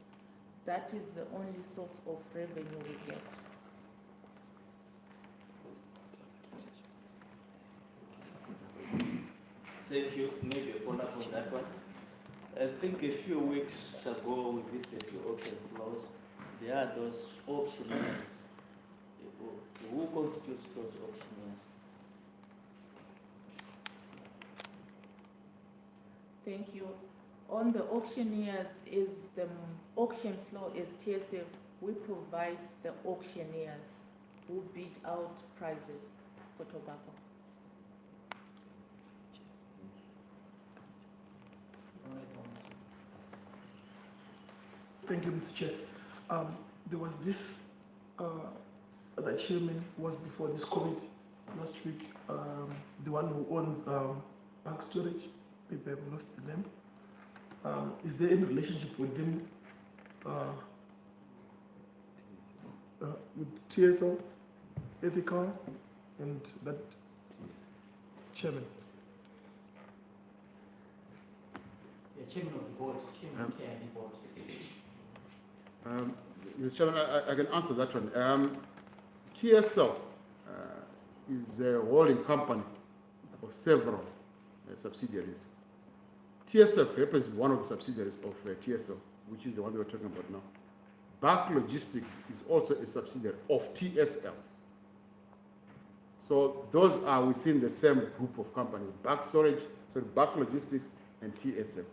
That is the only source of revenue we get. Thank you. Maybe a follow-up on that one. I think a few weeks ago we visited the auction floors. There are those auctioneers. Who constitutes those auctioneers? Thank you. On the auctioneers, is the auction floor is TSF. We provide the auctioneers who bid out prices for tobacco. Thank you, Mr. Chair. There was this, the chairman was before this committee last week, the one who owns Park Storage, maybe I've lost the name. Is there any relationship with them, with TSL, ethical, and that chairman? The chairman of the board, chairman of the board. Mr. Chairman, I can answer that one. TSL is a holding company of several subsidiaries. TSF is one of the subsidiaries of TSL, which is the one we are talking about now. Bark Logistics is also a subsidiary of TSL. So those are within the same group of companies, Bark Storage, Bark Logistics, and TSF.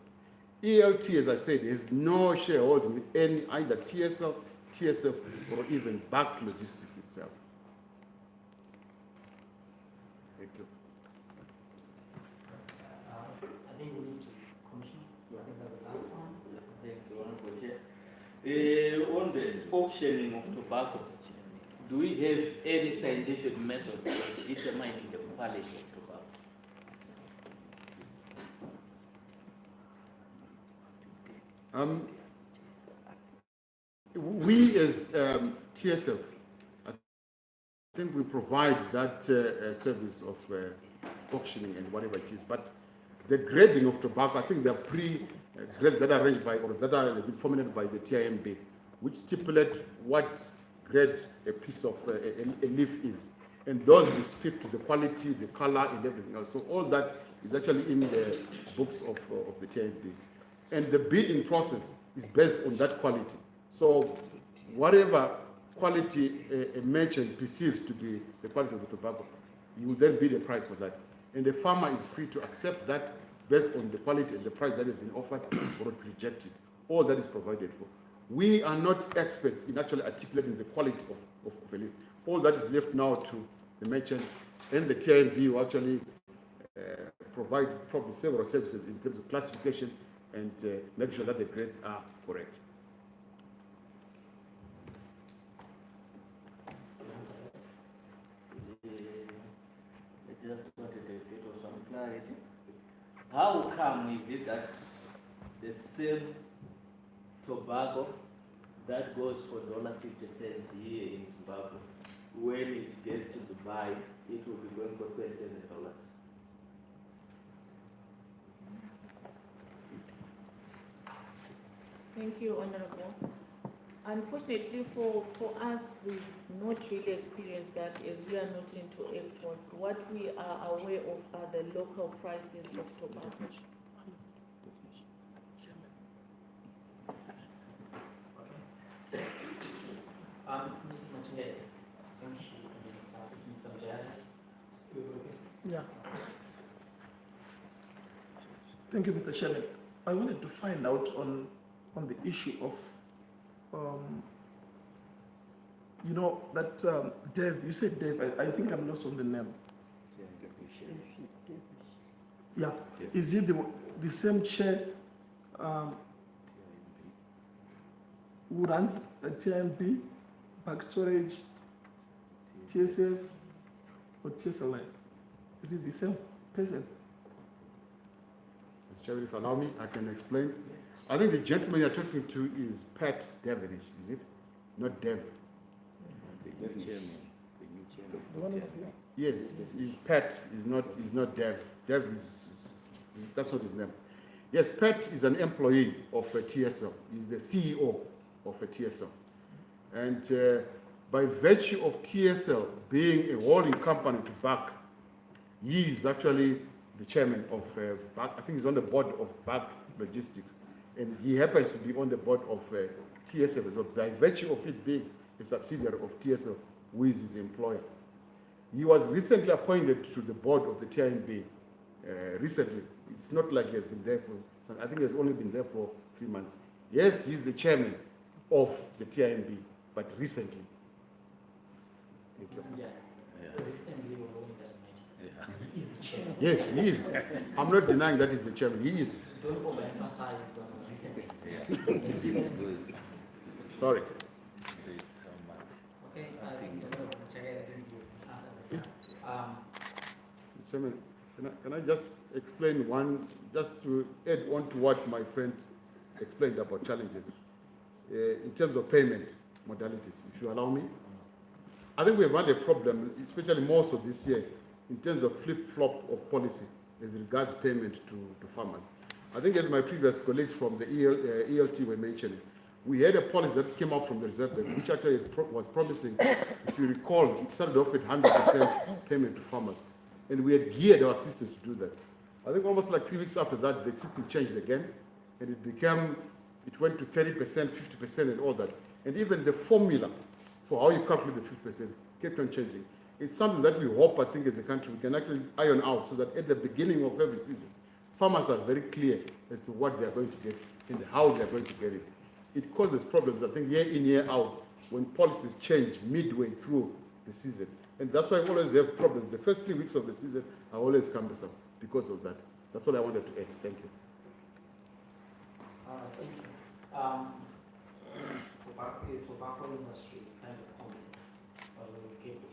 ELT, as I said, has no shareholding in any either TSL, TSF, or even Bark Logistics itself. Thank you. I think we need to, Commissioner, I think that's the last one. Thank you, Honorable Chair. On the auctioning of tobacco, do we have any scientific method of determining the quality of tobacco? We as TSF, I think we provide that service of auctioning and whatever it is, but the grading of tobacco, I think there are pre-grades that are arranged by, or that are formulated by the TIMB, which stipulate what grade a piece of a leaf is. And those will speak to the quality, the color, and everything else. So all that is actually in the books of the TIMB. And the bidding process is based on that quality. So whatever quality a merchant perceives to be the quality of the tobacco, you will then bid a price for that. And the farmer is free to accept that based on the quality and the price that has been offered, or to reject it. All that is provided for. We are not experts in actually articulating the quality of a leaf. All that is left now to the merchant, and the TIMB will actually provide probably several services in terms of classification and make sure that the grades are correct. I just wanted a bit of some clarity. How come is it that the same tobacco that goes for $0.50 here in Zimbabwe, when it gets to Dubai, it will be going for $27? Thank you, Honorable. Unfortunately for us, we've not really experienced that as we are not into exports. What we are aware of are the local prices of tobacco. Mrs. Machete, thank you, Mr. Mujahid. Yeah. Thank you, Mr. Chairman. I wanted to find out on the issue of, you know, that Dev, you said Dev, I think I'm lost on the name. Yeah, is it the same chair who runs TMB, back storage, TSF, or TSLI? Is it the same person? Mr. Chairman, if you allow me, I can explain. I think the gentleman you're talking to is Pat Devenish, is it? Not Dev. The new chairman. The one who was here? Yes, he's Pat, he's not Dev. Dev is that's not his name. Yes, Pat is an employee of TSL. He's the CEO of TSL. And by virtue of TSL being a holding company to BAC, he is actually the chairman of BAC. I think he's on the board of BAC Logistics. And he happens to be on the board of TSL as well, by virtue of it being a subsidiary of TSL, who is his employer. He was recently appointed to the board of the TIMB recently. It's not like he has been there for, I think he has only been there for 3 months. Yes, he's the chairman of the TIMB, but recently. Thank you. Recently, or when it doesn't matter. He's the chairman. Yes, he is. I'm not denying that he's the chairman. He is. Don't overemphasize on recently. Sorry. Okay, I think that's what I think you answered. Mr. Chairman, can I just explain one, just to add on to what my friend explained about challenges in terms of payment modalities, if you allow me. I think we have had a problem, especially more so this year, in terms of flip-flop of policy as regards payment to farmers. I think as my previous colleagues from the ELT were mentioning, we had a policy that came out from the Reserve Bank, which actually was promising, if you recall, it started off at 100% payment to farmers. And we had geared our systems to do that. I think almost like 3 weeks after that, the system changed again, and it went to 30%, 50%, and all that. And even the formula for how you calculate the 50% kept on changing. It's something that we hope, I think, as a country, we can actually iron out so that at the beginning of every season, farmers are very clear as to what they are going to get and how they are going to get it. It causes problems, I think, year in, year out, when policies change midway through the season. And that's why we always have problems. The first 3 weeks of the season are always cumbersome because of that. That's what I wanted to add. Thank you. All right, thank you. Tobacco industry is kind of complex, but we will get to it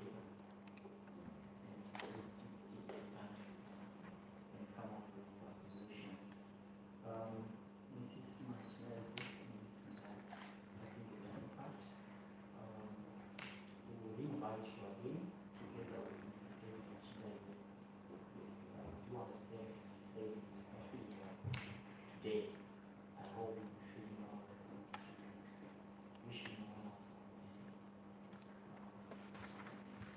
and come up with solutions. Mrs. Machete, I think you've done your part. We will invite you again together with Mr. David Machete. I do understand he says he's not feeling well today. I hope you feel well. Wishing you well.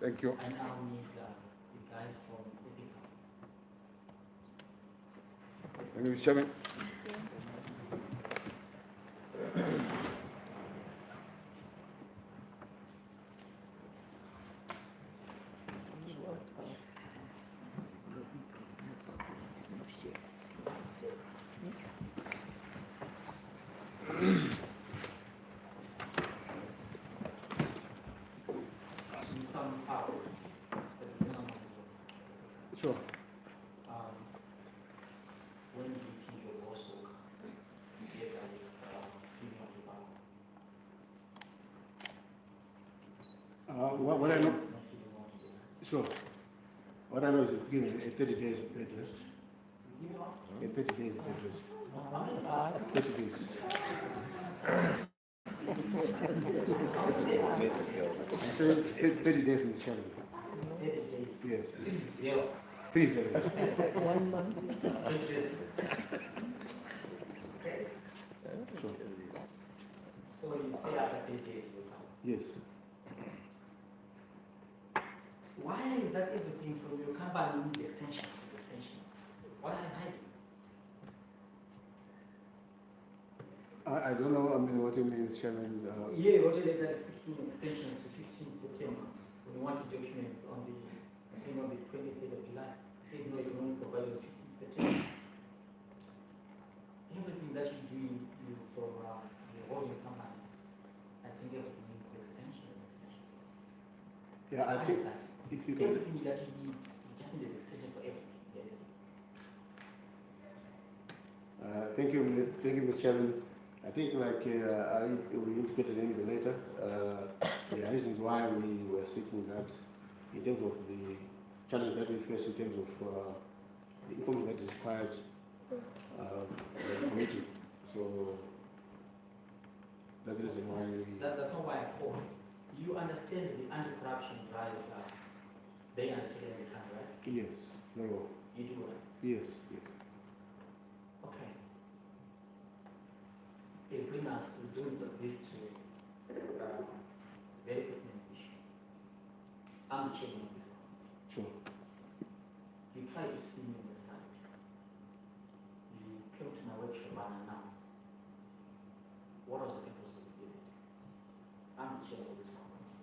Thank you. And I'll need the guys from Epica. Thank you, Mr. Chairman. Some power. Sure. When do you think you'll also get a premium tobacco? What I know, sure. What I know is that we're giving a 30 days bed rest. A 30 days bed rest. 30 days. I'm saying 30 days, Mr. Chairman. 30 days. Yes. 0. 30. 1 month. Sure. So you say after 30 days you will come. Yes. Why is that everything from your company needs extensions? What am I hiding? I don't know, I mean, what you mean, Chairman. Yeah, what letter is seeking extensions to 15 September when you wanted documents on the, I think on the 23rd of July. You said no, you can only provide on 15 September. Everything that you do for your holding companies, I think everything needs extension. Yeah, I Why think is that? if you can. Everything that you need, you just need an extension for everything. Thank you, Mr. Chairman. I think, like we indicated in the letter, there are reasons why we were seeking that in terms of the challenge that we face in terms of the information that is required by the committee. So that's the reason why we. That's not why I called. You understand the anti-corruption drive they undertaken in the country, right? Yes, very well. You do, right? Yes, yes. Okay. It brings us this to very pertinent issue. I'm the chairman of this committee. Sure. You tried to see me on the side. You came to my workshop unannounced. What was the purpose of the visit? I'm the chairman of this committee.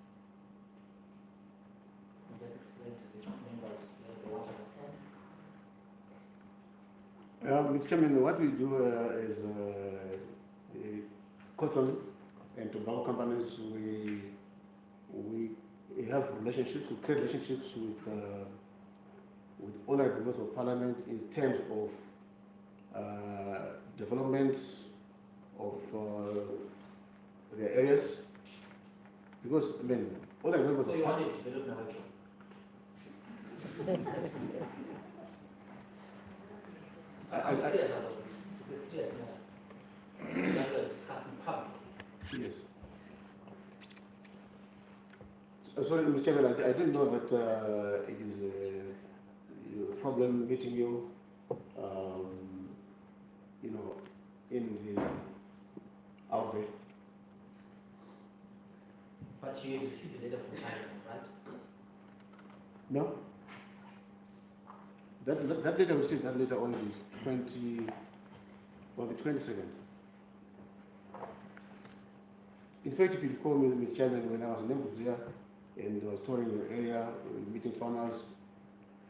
Can you just explain to the members they want to understand? Mr. Chairman, what we do is cotton and tobacco companies, we have relationships, we create relationships with other members of parliament in terms of developments of their areas. Because, I mean, other members So of you parliament. wanted to develop the workshop? I'm serious about this. It's a serious matter. That we are discussing publicly. Yes. Sorry, Mr. Chairman, I didn't know that it is a problem meeting you, in the out there. But you received the letter from Parliament, right? No? That letter received that letter on the 22nd. In fact, if you recall me, Mr. Chairman, when I was in Nebuzia and I was touring your area, meeting farmers,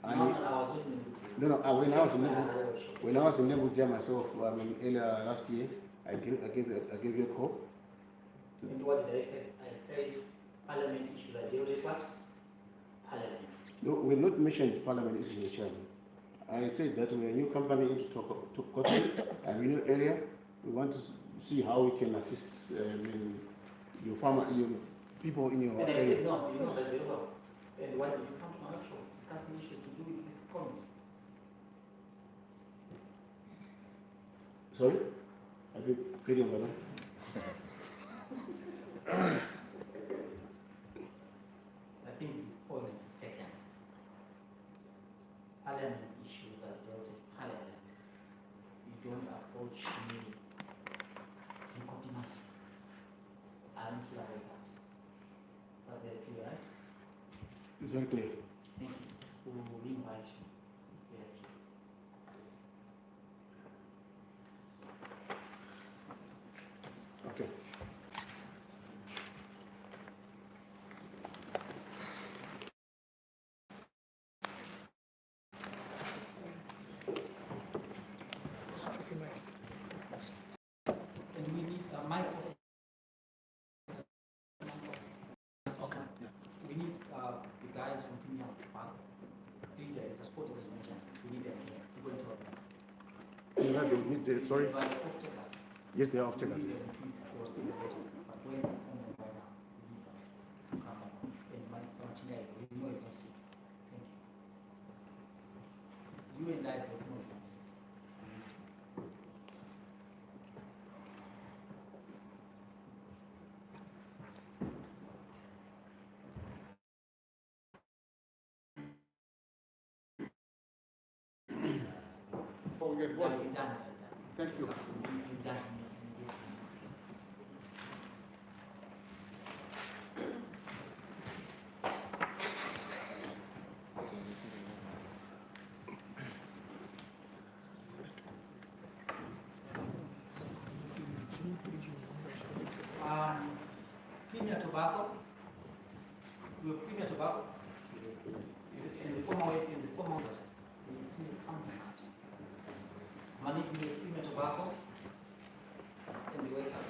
when I was in Nebuzia myself, earlier last year, I gave you a call. And what did I say? I said Parliament issues are dealt with what? Parliament. No, we not mentioned Parliament issues, Mr. Chairman. I said that we're a new company into cotton, a new area. We want to see how we can assist your people in your and I area. said, no, you know that very well. And why did you come to my workshop discussing issues to do with this committee? Sorry? I beg pardon, madam. I think the point is taken. Parliament issues are dealt with Parliament. You don't approach me incontinence. I don't feel like that. That's very clear, right? It's very clear. Thank you. We will invite you. Yes, please. Okay. And we need a microphone. Okay. We need the guys from Premium Park. Three directors, 4 directors mentioned. We need them here. We're going to talk. Sorry? They are off-takers. Yes, they are off-takers. We need them in 2 weeks. They will see the letter. But when you inform them right now, we need them to come on. And my son, we know it's not sick. Thank you. You and I both know it's not sick. Before we get going. Done. Thank you. Done. Tobacco? We have Premier Tobacco? Yes. In the former owners. Please come back. Money to Premier Tobacco and the workers.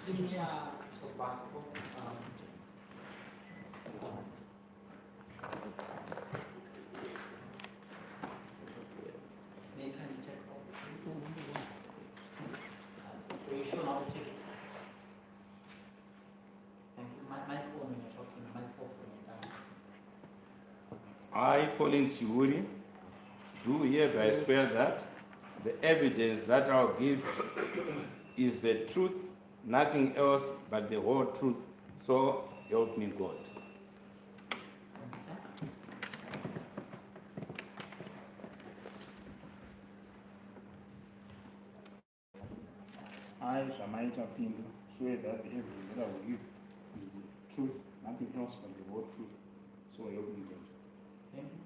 Premier Tobacco. May can you check all please? Are you sure now to take it? Thank you. My phone when you're talking, my phone down. I, Colin Shihuri, do hereby swear that the evidence that I'll give is the truth, nothing else but the whole truth. So help me God. I, Shamaita Pinto, swear that the evidence that I will give is the truth, nothing else but the whole truth. So help me God. Thank you.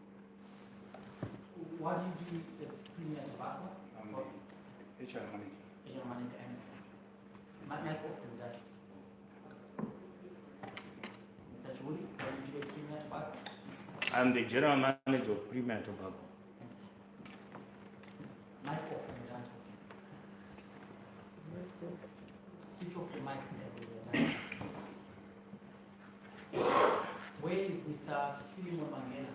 What do you do at Premier Tobacco? I'm the HR manager. HR manager, my off with that. Mr. Chuli, what do you do at Premier Tobacco? I'm the general manager of Premier Tobacco. Thanks. Mic off with that. Switch off the mic, sir. Where is Mr. Philemon Mangena?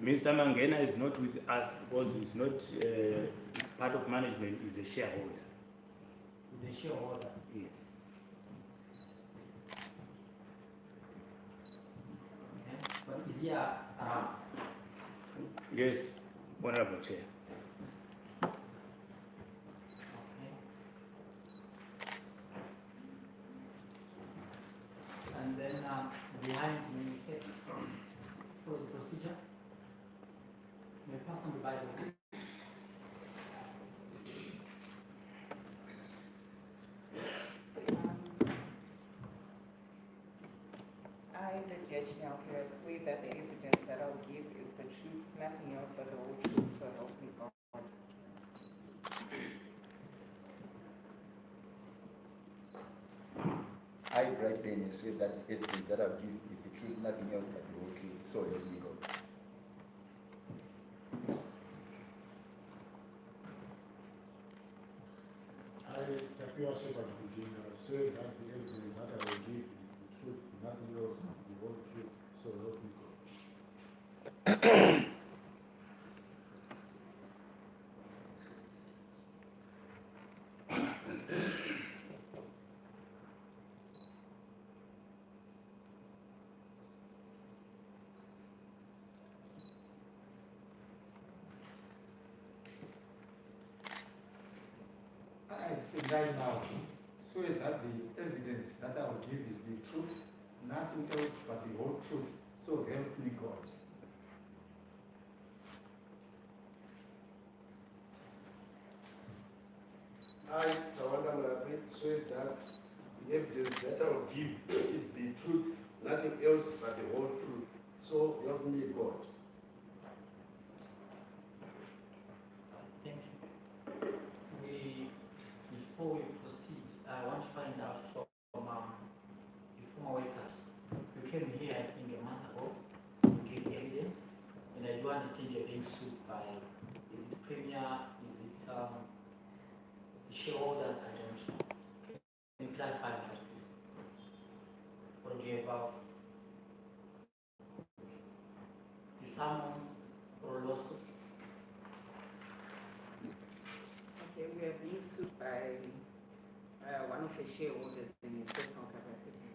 Mr. Mangena is not with us because he's not part of management, he's a shareholder. He's a shareholder? Yes. Okay. But is he around? Yes, Honorable Chair. And then behind me, you said for the procedure, may pass on the Bible. I, the judge now, can swear that the evidence that I'll give is the truth, nothing else but the whole truth, so help me God. I, Bright Daniel, swear that the evidence that I'll give is the truth, nothing else but the whole truth, so help me God. I, Tapio Shepherd Buginga, swear that the evidence that I will give is the truth, nothing else but the whole truth, so help me God. I now swear that the evidence that I will give is the truth, nothing else but the whole truth. So help me God. I, Tawanda Mlape, swear that the evidence that I will give is the truth, nothing else but the whole truth. So help me God. Thank you. Before we proceed, I want to find out from the former workers. You came here, I think, a month ago, you gave evidence, and I do understand you're being sued by, is it Premier, is it the shareholders? I don't know. Can you clarify that, please? about the summons or lawsuits? Okay, we are being sued by one of the shareholders in his personal capacity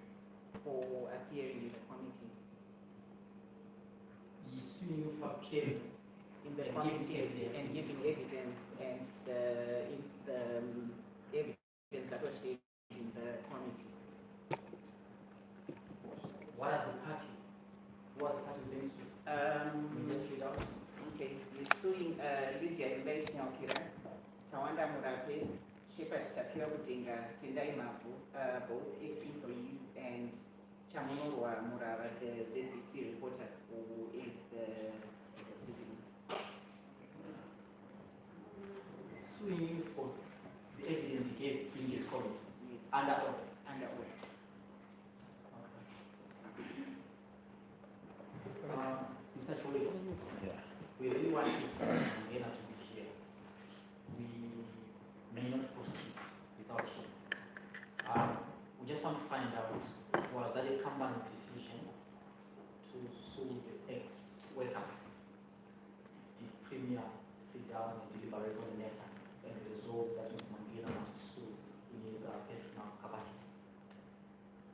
for appearing in the committee. He's suing you for appearing In the and committee giving evidence. and giving evidence and the evidence that was shared in the committee. What are the parties? Who are the parties being sued? Let's read out. Okay, he's suing Lydia Nyakira, Tawanda Murape, Shepherd Tapia Budenga, Tendai Mafu, both ex-employees, and Chamonorwa Murava, the ZBC reporter who aimed the proceedings. Suing you for the evidence you gave in his comment. Yes. Under oath. Under oath. Mr. Chole, Yeah. we really want Mangena to be here. We may not proceed without him. We just want to find out, was that a company decision to sue the ex-workers? Did Premier sit down and deliberate on the matter and resolve that Mr. Mangena must sue in his personal capacity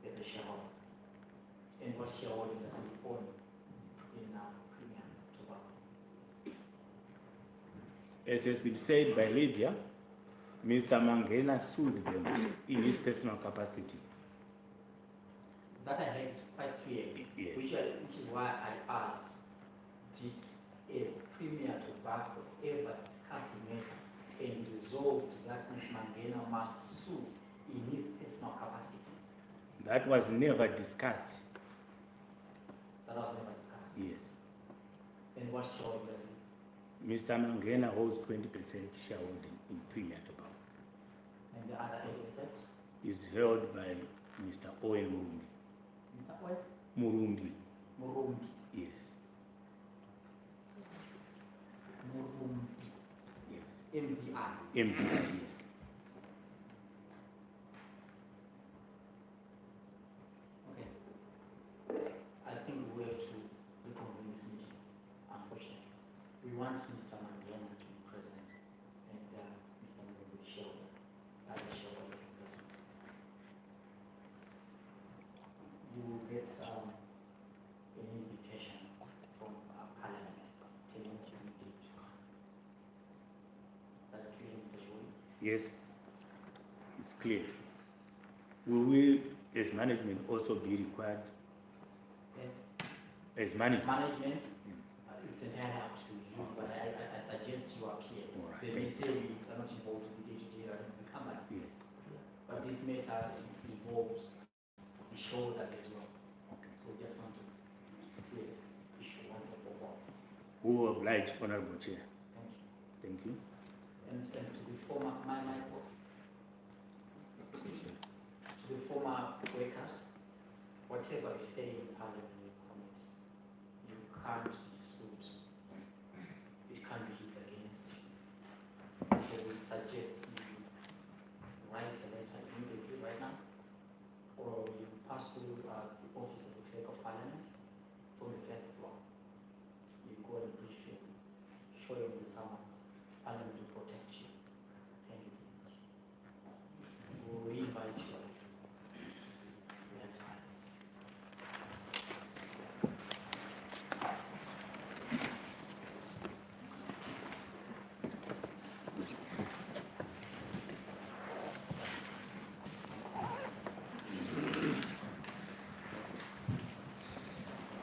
as a shareholder? And what shareholding does he own in Premier Tobacco? As has been said by Lydia, Mr. Mangena sued them in his personal capacity. That I heard quite clearly, Yes. which is why I asked, did as Premier Tobacco ever discuss the matter and resolved that Mr. Mangena must sue in his personal capacity? That was never discussed. That was never discussed. Yes. And what shareholding does he? Mr. Mangena holds 20% shareholding in Premier Tobacco. And the other 80% Is held by Mr. Owen Murumbi. Mr. Oil? Murumbi, Murumbi. yes. Murumbi. Yes. MBI. MPI, yes. Okay. I think we have to reconvene this meeting, unfortunately. We want Mr. Mangena to be present and Mr. Murumbi shareholder, other shareholder to be present. You will get an invitation from Parliament telling you you need to come. That clear, Mr. Chole? Yes, it's clear. We will, as management, also be required, Yes. as management. Management, it's entirely up to you, but I suggest you appear. All right, They may say we are not involved in the day-to-day running of the company, Yes, but this matter involves the shoulders as well. okay. So we just want to clear this issue once and for all. Who will oblige, Honorable Chair? Thank you. Thank you. And to the former, to the former workers, whatever you say in Parliament, you can't be sued. It can't be used against you. So we suggest you write a letter immediately right now, or you pass through the office of the Clerk of Parliament from the first floor. You go and brief him, show him the summons.